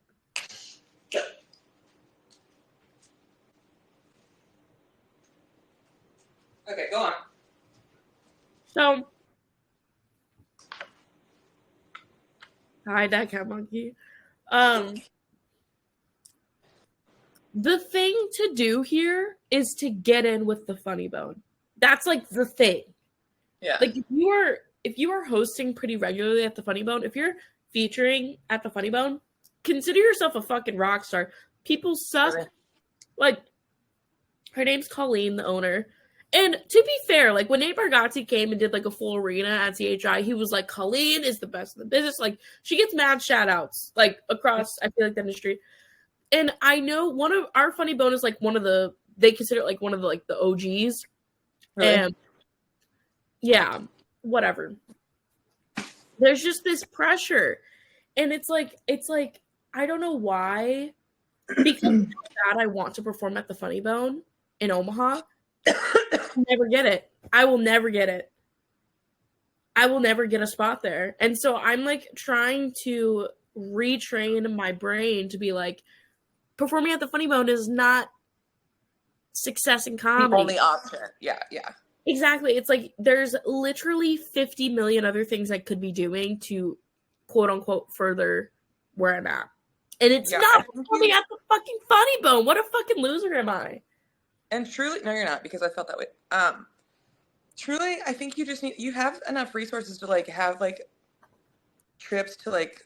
Okay, go on. So, hi, that cat monkey. The thing to do here is to get in with the funny bone. That's like the thing. Yeah. Like if you are hosting pretty regularly at the Funny Bone, if you're featuring at the Funny Bone, consider yourself a fucking rock star. People suck. Really? Like, her name's Colleen, the owner. And to be fair, like when Nate Bargatze came and did like a full arena at CHI, he was like, Colleen is the best in the business. Like she gets mad shout outs like across, I feel like, the industry. And I know one of our Funny Bone is like they consider it like one of the like the OGs. Really? And yeah, whatever. There's just this pressure. And it's like, I don't know why. Because that I want to perform at the Funny Bone in Omaha. Never get it. I will never get it. I will never get a spot there. And so I'm like trying to retrain my brain to be like, performing at the Funny Bone is not success in comedy. The only option. Yeah. Exactly. It's like there's literally 50 million other things I could be doing to quote unquote further where I'm at. And it's not performing at the fucking Funny Bone. What a fucking loser am I? And truly, no, you're not, because I felt that way. Truly, I think you have enough resources to like have like trips to like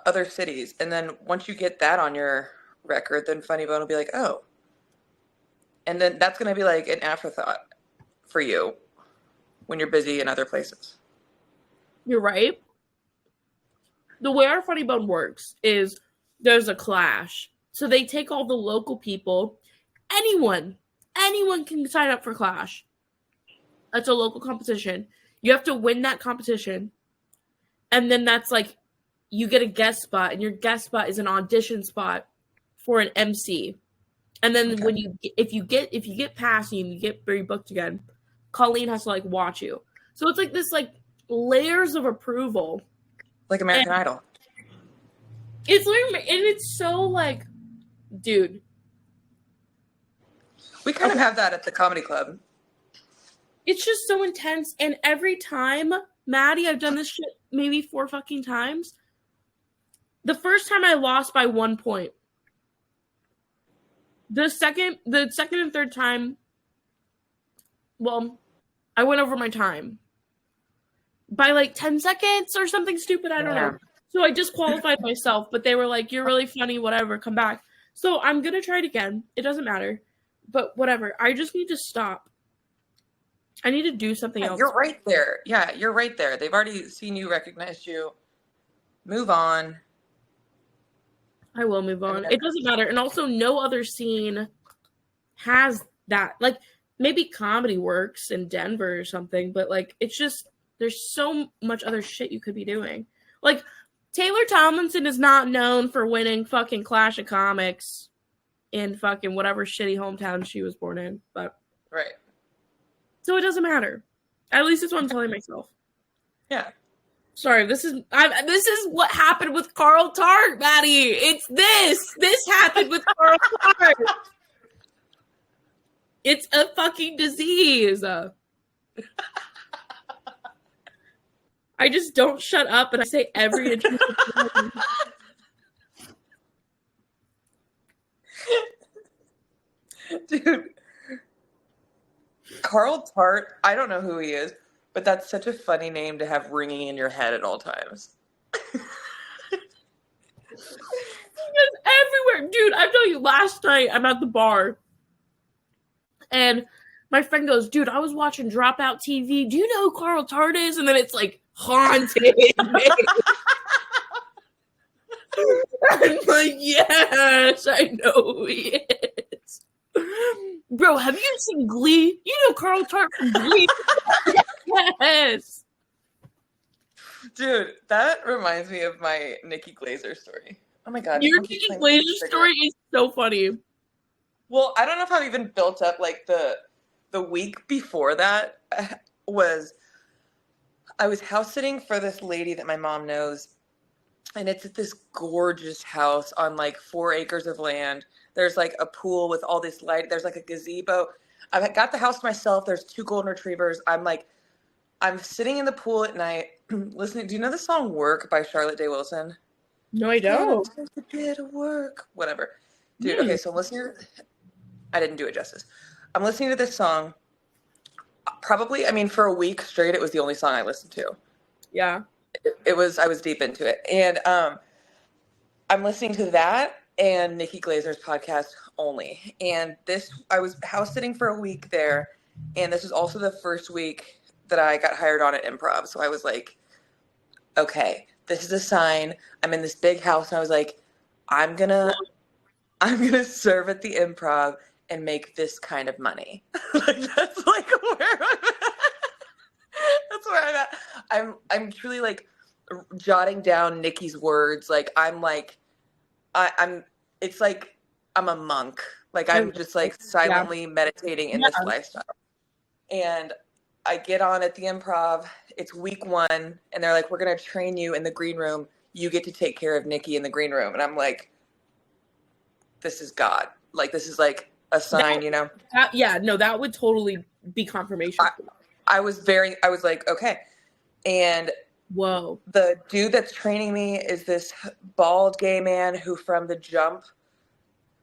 other cities. And then once you get that on your record, then Funny Bone will be like, oh. And then that's going to be like an afterthought for you when you're busy in other places. You're right. The way our Funny Bone works is there's a clash. So they take all the local people. Anyone can sign up for Clash. That's a local competition. You have to win that competition. And then that's like, you get a guest spot, and your guest spot is an audition spot for an MC. And then when if you get past and you get very booked again, Colleen has to like watch you. So it's like this like layers of approval. Like American Idol. It's like, and it's so like, dude. We kind of have that at the comedy club. It's just so intense. And every time, Maddie, I've done this shit maybe 4 fucking times. The first time I lost by 1 point. The second and third time, well, I went over my time by like 10 seconds or something stupid. I don't know. So I disqualified myself, but they were like, you're really funny, whatever, come back. So I'm going to try it again. It doesn't matter. But whatever. I just need to stop. I need to do something else. You're right there. Yeah, you're right there. They've already seen you, recognized you. Move on. I will move on. It doesn't matter. And also, no other scene has that. Like, maybe comedy works in Denver or something, but, like, it's just, there's so much other shit you could be doing. Like, Taylor Tomlinson is not known for winning fucking Clash of Comics in fucking whatever shitty hometown she was born in. But right. So it doesn't matter. At least it's what I'm telling myself. Yeah. Sorry, this is what happened with Carl Tart, Maddie. It's this. This happened with Carl Tart. It's a fucking disease. I just don't shut up, and I say every interesting thing. Dude. Carl Tart, I don't know who he is, but that's such a funny name to have ringing in your head at all times. It's everywhere. Dude, I'm telling you, last night I'm at the bar and my friend goes, dude, I was watching Dropout TV. Do you know who Carl Tart is? And then it's like haunted me. I'm like, yes, I know who he is. Bro, have you seen Glee? You know Carl Tart from Glee? Yes. Dude, that reminds me of my Nikki Glaser story. Oh my god. Your Nikki Glaser story is so funny. Well, I don't know if I've even built up like the week before that was I was house sitting for this lady that my mom knows, and it's at this gorgeous house on like 4 acres of land. There's like a pool with all this light. There's like a gazebo. I've got the house to myself. There's 2 golden retrievers. I'm sitting in the pool at night listening. Do you know the song Work by Charlotte Day Wilson? No, I don't. A bit of work. Whatever. Dude, okay, so I'm listening to, I didn't do it justice. I'm listening to this song. Probably, I mean, for a week straight, it was the only song I listened to. Yeah. I was deep into it. And I'm listening to that and Nikki Glaser's podcast only. And I was house sitting for a week there. And this was also the first week that I got hired on at Improv. So I was like, okay, this is a sign. I'm in this big house. And I was like, I'm gonna serve at the Improv and make this kind of money. Like, that's like where that's where I'm at. I'm truly like jotting down Nikki's words. Like I'm it's like I'm a monk. Like I'm just like silently meditating in this lifestyle. And I get on at the Improv. It's week 1 and they're like, we're going to train you in the green room. You get to take care of Nikki in the green room. And I'm like, this is God. Like, this is like a sign, you know? That would totally be confirmation. I was like, okay. And whoa, the dude that's training me is this bald gay man who from the jump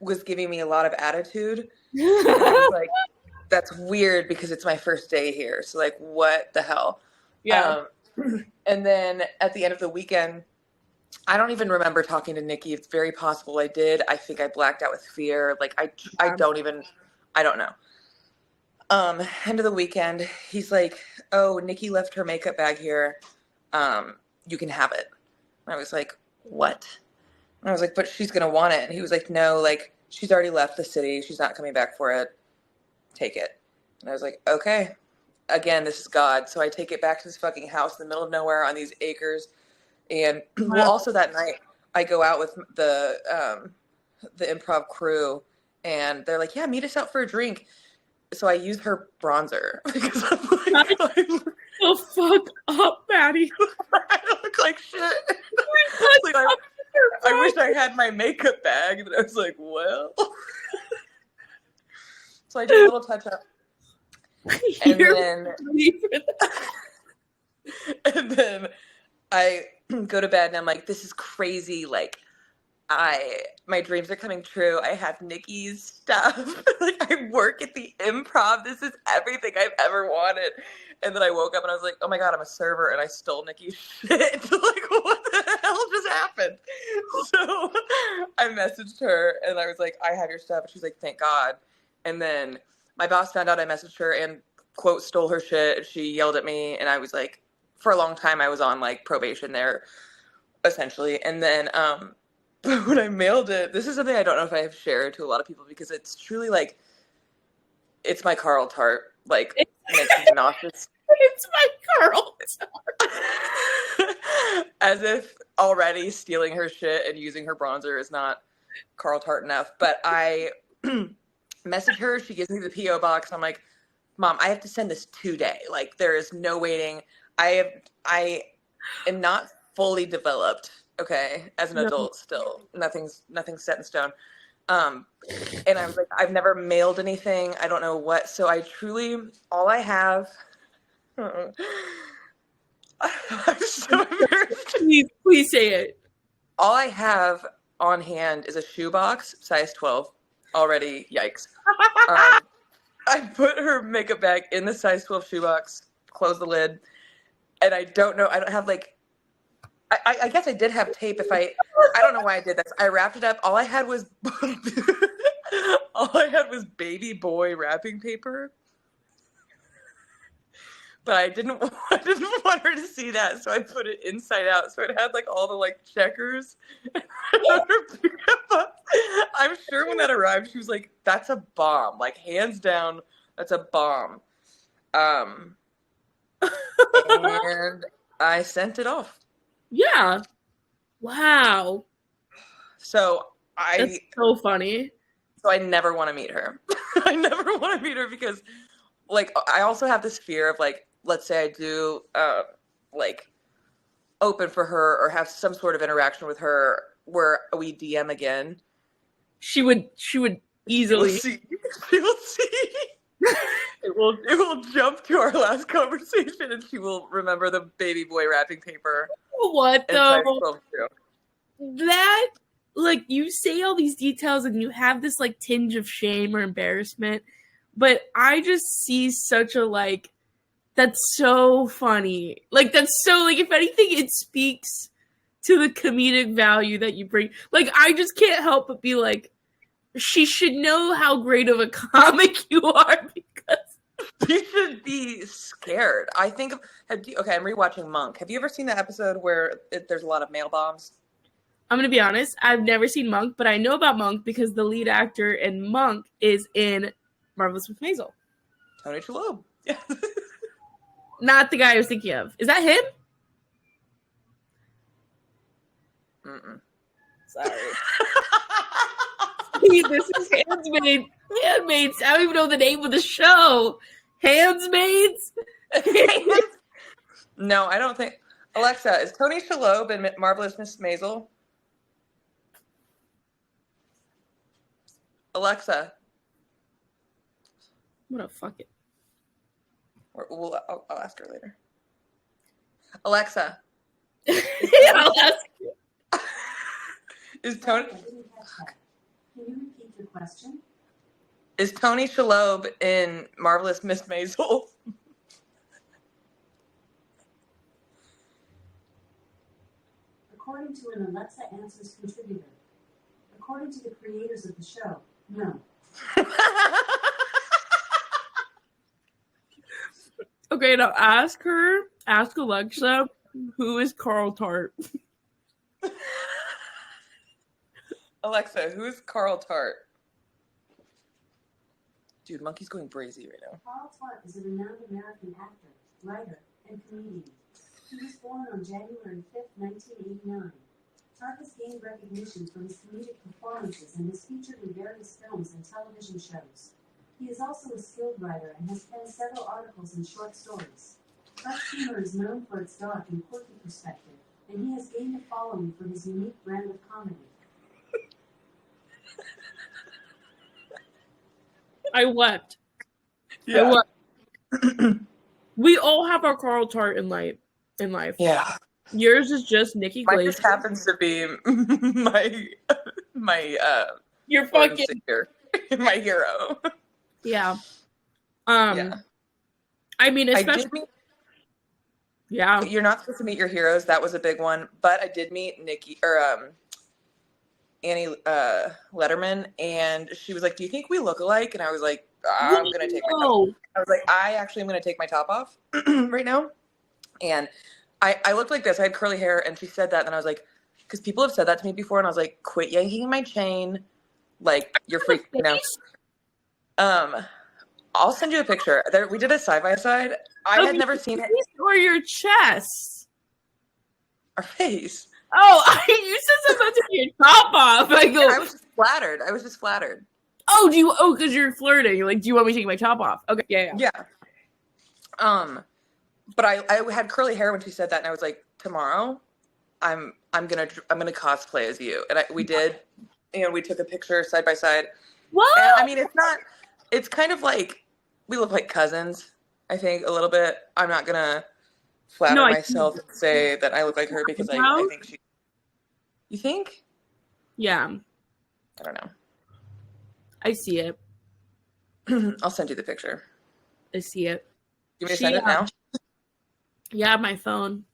was giving me a lot of attitude. And I was like, that's weird because it's my first day here. So like, what the hell? Yeah. And then at the end of the weekend, I don't even remember talking to Nikki. It's very possible I did. I think I blacked out with fear. Like I don't know. End of the weekend, he's like, oh, Nikki left her makeup bag here. You can have it. And I was like, what? And I was like, but she's going to want it. And he was like, no, like she's already left the city. She's not coming back for it. Take it. And I was like, okay. Again, this is God. So I take it back to this fucking house in the middle of nowhere on these acres. And well, also that night I go out with the Improv crew and they're like, yeah, meet us out for a drink. So I use her bronzer because I'm like, the fuck up, Maddie. I look like shit. Like, I wish I had my makeup bag, and I was like, well. So I did a little touch up. And then I go to bed and I'm like, this is crazy. Like, my dreams are coming true. I have Nikki's stuff. Like, I work at the Improv. This is everything I've ever wanted. And then I woke up and I was like, oh my God, I'm a server and I stole Nikki's shit. Like, what the hell just happened? So I messaged her and I was like, I have your stuff. And she's like, thank God. And then my boss found out I messaged her and, quote, stole her shit. She yelled at me. And I was like, for a long time, I was on like probation there, essentially. And then, but when I mailed it, this is something I don't know if I have shared to a lot of people because it's truly like, it's my Carl Tart, like, makes me nauseous. It's my Carl Tart. As if already stealing her shit and using her bronzer is not Carl Tart enough. But I message her, she gives me the P.O. box. I'm like, Mom, I have to send this today. Like, there is no waiting. I am not fully developed. Okay, as an adult still. Nothing's set in stone. And I was like, I've never mailed anything. I don't know what. So I truly, all I have, I'm so embarrassed. Please say it. All I have on hand is a shoebox, size 12. Already, yikes. I put her makeup bag in the size 12 shoebox, close the lid, and I don't know, I don't have like, I guess I did have tape if I don't know why I did this. I wrapped it up. All I had was baby boy wrapping paper. But I didn't want her to see that, so I put it inside out. So it had like all the like checkers. I'm sure when that arrived, she was like, "That's a bomb! Like, hands down, that's a bomb." And I sent it off. Yeah. Wow. So That's so funny. So I never want to meet her. I never want to meet her because, like, I also have this fear of like, let's say I do like open for her or have some sort of interaction with her where we DM again. She would easily. She will see. It will jump to our last conversation and she will remember the baby boy wrapping paper. What though? That, like, you say all these details and you have this like tinge of shame or embarrassment, but I just see such a like, that's so funny. Like, that's so, like, if anything, it speaks to the comedic value that you bring. Like, I just can't help but be like, she should know how great of a comic you are because you should be scared. I think, okay, I'm rewatching Monk. Have you ever seen that episode where there's a lot of mail bombs? I'm going to be honest, I've never seen Monk, but I know about Monk because the lead actor in Monk is in Marvelous Miss Maisel. Tony Shalhoub. Yeah. Not the guy I was thinking of. Is that him? Mm-mm. Sorry. This is Handmaids. Handmaids. I don't even know the name of the show. Handmaids? No, I don't think. Alexa, is Tony Shalhoub in Marvelous Miss Maisel? Alexa. I'm gonna fuck it. I'll ask her later. Alexa. I'll ask you. Is Tony? Can you repeat your question? Is Tony Shalhoub in Marvelous Miss Maisel? According to an Alexa Answers contributor, according to the creators of the show, no. Okay, now ask Alexa, who is Carl Tart? Alexa, who's Carl Tart? Dude, Monkey's going brazy right now. Carl Tart is a renowned American actor, writer, and comedian. He was born on January 5th, 1989. Tart has gained recognition for his comedic performances and is featured in various films and television shows. He is also a skilled writer and has penned several articles and short stories. Tart's humor is known for its dark and quirky perspective, and he has gained a following for his unique brand of comedy. I wept. Yeah. We all have our Carl Tart in life. Yeah. Yours is just Nikki Glazer. Mine just happens to be my your fucking my hero. Yeah. Yeah. I mean, especially. Yeah. You're not supposed to meet your heroes. That was a big one. But I did meet Annie Letterman, and she was like, "Do you think we look alike?" And I was like, "I'm gonna take my top off." I was like, "I actually am gonna take my top off right now." And I looked like this. I had curly hair, and she said that, and I was like, because people have said that to me before, and I was like, "Quit yanking my chain, like you're freaking out." I'll send you a picture. We did a side by side. I had never seen it. Or your chest. Our face. Oh, you said something about taking your top off. I was just flattered. Oh, because you're flirting. You're like, do you want me to take my top off? Okay, yeah. But I had curly hair when she said that, and I was like, tomorrow, I'm gonna cosplay as you, and we did, and we took a picture side by side. What? And, I mean, it's kind of like we look like cousins. I think a little bit. I'm not gonna flatter myself and say that I look like her because I think she. You think? Yeah. I don't know. I see it. I'll send you the picture. I see it. You want me to send it now? Yeah, my phone.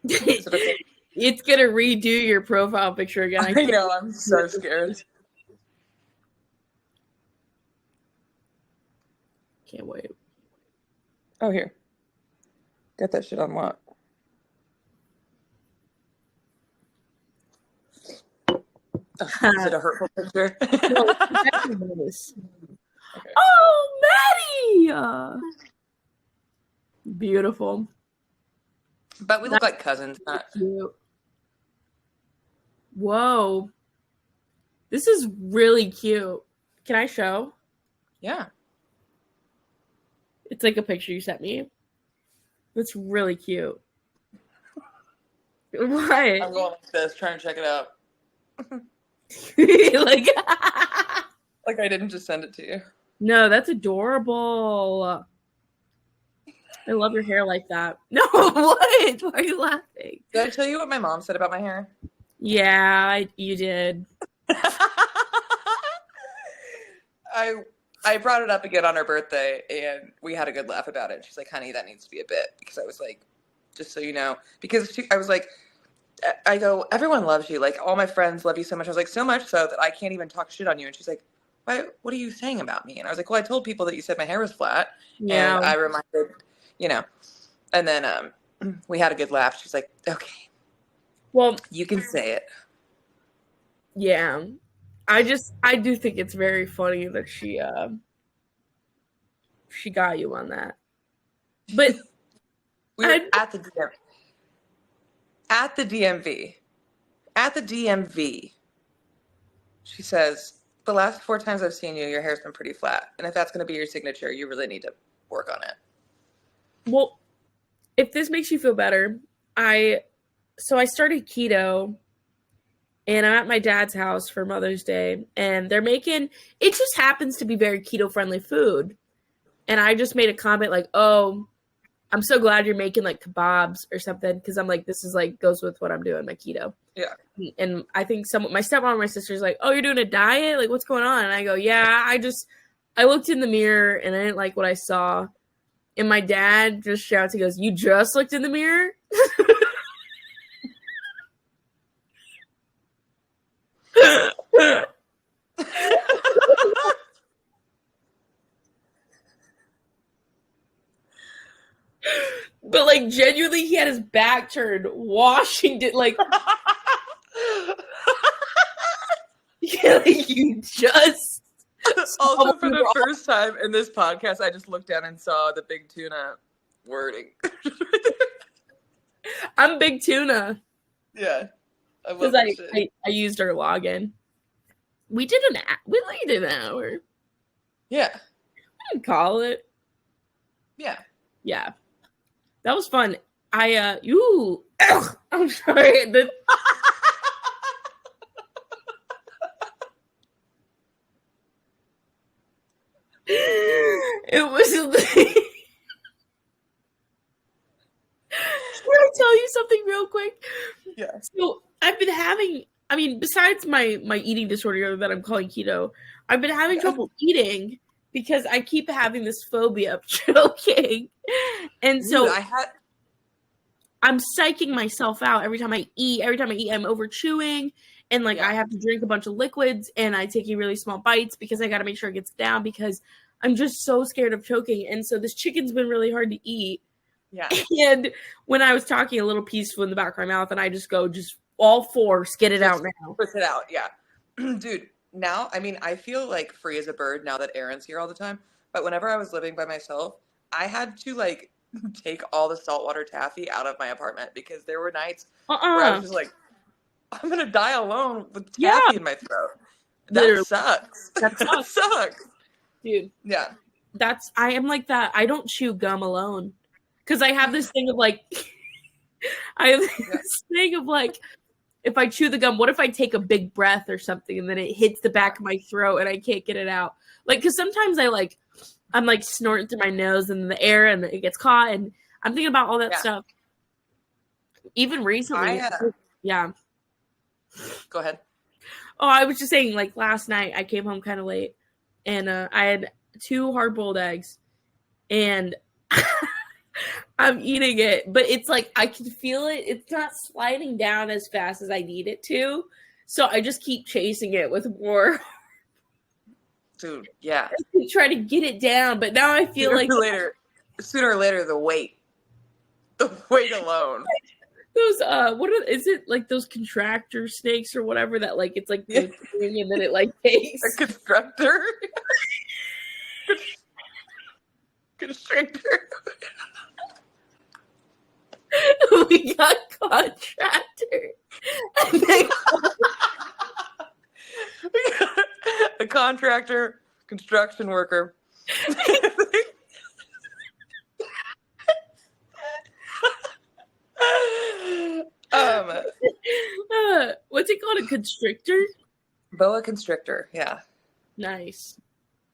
It's gonna redo your profile picture again. I know. I'm so scared. Can't wait. Oh, here. Got that shit on lock. Is it a hurtful picture? No, okay. Oh, Maddie! Beautiful. But we look like cousins. Not cute. Whoa. This is really cute. Can I show? Yeah. It's like a picture you sent me. It's really cute. What? I'm going like this, trying to check it out. like I didn't just send it to you. No, that's adorable. I love your hair like that. No, what? Why are you laughing? Did I tell you what my mom said about my hair? Yeah, you did. I brought it up again on her birthday, and we had a good laugh about it. She's like, "Honey, that needs to be a bit," because I was like, "Just so you know," because I was like, I go, "Everyone loves you. Like all my friends love you so much." I was like, "So much so that I can't even talk shit on you." And she's like, "Why? What are you saying about me?" And I was like, "Well, I told people that you said my hair was flat." Yeah. And I reminded, and then we had a good laugh. She's like, "Okay, well, you can say it." Yeah. I do think it's very funny that she got you on that. But we were at the DMV. She says, "The last 4 times I've seen you, your hair's been pretty flat. And if that's going to be your signature, you really need to work on it." Well, if this makes you feel better, I started keto, and I'm at my dad's house for Mother's Day, and they're making, it just happens to be very keto-friendly food. And I just made a comment like, "Oh, I'm so glad you're making like kebabs or something," because I'm like, this is like goes with what I'm doing, my keto. Yeah. And I think my stepmom and my sister's like, "Oh, you're doing a diet? Like, what's going on?" And I go, "Yeah, I looked in the mirror and I didn't like what I saw." And my dad just shouts, he goes, "You just looked in the mirror?" But like genuinely, he had his back turned, washing it like. Yeah, like you just. Also, for the first time in this podcast, I just looked down and saw the Big Tuna wording. I'm Big Tuna. Yeah, because I used our login. We did an hour. Yeah, I didn't call it. Yeah. That was fun. I'm sorry. It was like... Can I tell you something real quick? Yeah. So I've been having, I mean, besides my eating disorder that I'm calling keto, I've been having trouble eating because I keep having this phobia of choking. And so I'm psyching myself out every time I eat. Every time I eat, I'm over chewing. And like I have to drink a bunch of liquids and I take really small bites because I got to make sure it gets down because I'm just so scared of choking. And so this chicken's been really hard to eat. Yeah. And when I was talking, a little piece flew in the back of my mouth and I just go, just all four, spit it out now. Spit it out, yeah. Dude, now, I mean, I feel like free as a bird now that Aaron's here all the time. But whenever I was living by myself, I had to like take all the saltwater taffy out of my apartment because there were nights where I was just like, I'm gonna die alone with taffy in my throat. That sucks. That sucks. Dude. Yeah. I am like that. I don't chew gum alone. Because I have this thing of like, if I chew the gum, what if I take a big breath or something and then it hits the back of my throat and I can't get it out? Like, because sometimes I'm like snorting through my nose and the air and it gets caught and I'm thinking about all that stuff. Even recently. Yeah. Go ahead. Oh, I was just saying, like last night I came home kind of late and I had 2 hard-boiled eggs and I'm eating it, but it's like I can feel it. It's not sliding down as fast as I need it to. So I just keep chasing it with more. Dude, yeah. I try to get it down, but now I feel sooner or later, the weight alone. Those is it like those contractor snakes or whatever that like it's like and then it like takes a constructor. Constrictor. We got contractor. A contractor, construction worker. What's it called? A constrictor? Boa constrictor, yeah. Nice.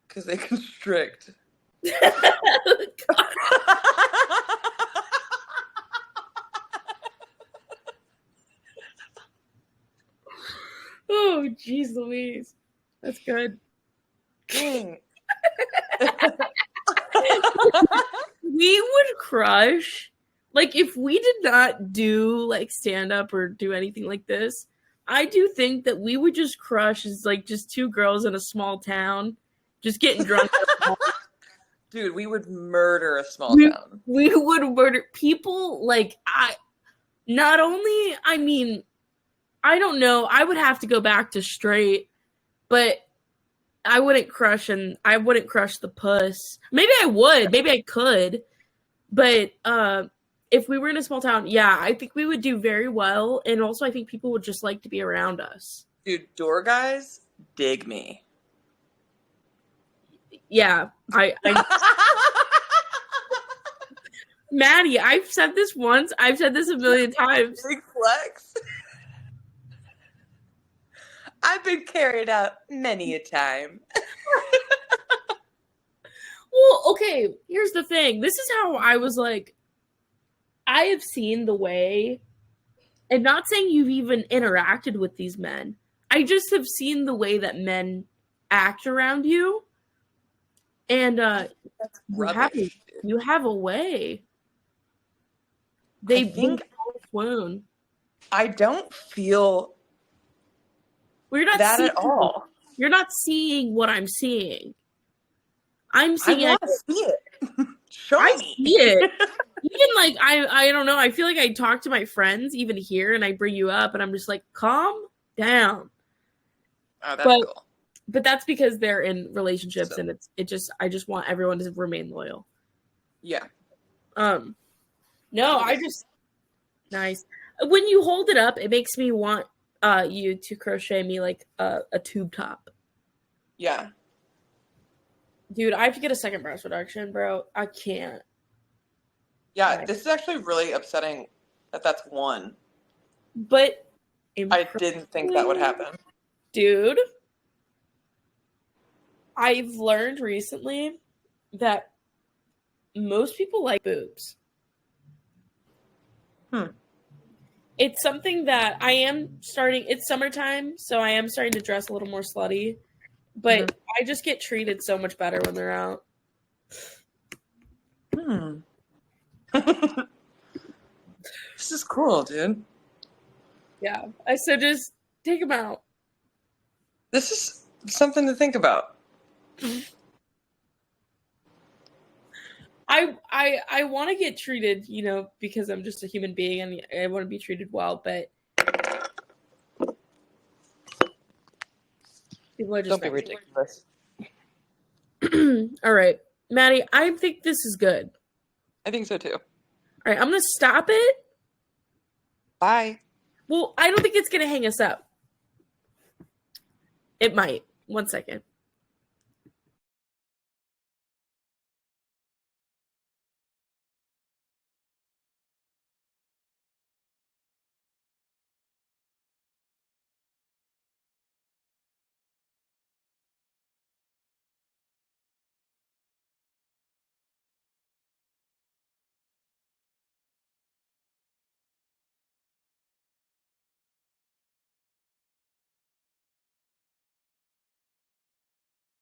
Because they constrict. Oh, jeez Louise. That's good. Dang. We would crush. Like, if we did not do, like, stand-up or do anything like this, I do think that we would just crush as, like, just 2 girls in a small town just getting drunk. Dude, we would murder a small town. We would murder people. Like, I mean, I don't know. I would have to go back to straight, but I wouldn't crush the puss. Maybe I would. Maybe I could. But if we were in a small town, yeah, I think we would do very well. And also, I think people would just like to be around us. Dude, door guys dig me. Yeah, I Maddie, I've said this once. I've said this a million times. Big flex. I've been carried out many a time. Well, okay, here's the thing. This is how I was like, I have seen the way, and not saying you've even interacted with these men. I just have seen the way that men act around you. And you have a way. They think swoon. I don't feel that at all. You're not seeing what I'm seeing. I'm seeing I see it. Show me. See it. Even like I don't know. I feel like I talk to my friends even here, and I bring you up, and I'm just like, calm down. Oh, that's cool. But that's because they're in relationships, and I just want everyone to remain loyal. Yeah. No, nice. When you hold it up, it makes me want you to crochet me like a tube top. Yeah. Dude, I have to get a second breast reduction, bro. I can't. Yeah, this is actually really upsetting that that's one. But I didn't think that would happen. Dude, I've learned recently that most people like boobs. It's something that I am starting. It's summertime, so I am starting to dress a little more slutty. But I just get treated so much better when they're out. This is cool, dude. Yeah. So just take them out. This is something to think about. I want to get treated, because I'm just a human being and I want to be treated well, but people are just don't be ridiculous. All right, Maddie, I think this is good. I think so too. All right, I'm gonna stop it. Bye. Well, I don't think it's gonna hang us up. It might. 1 second.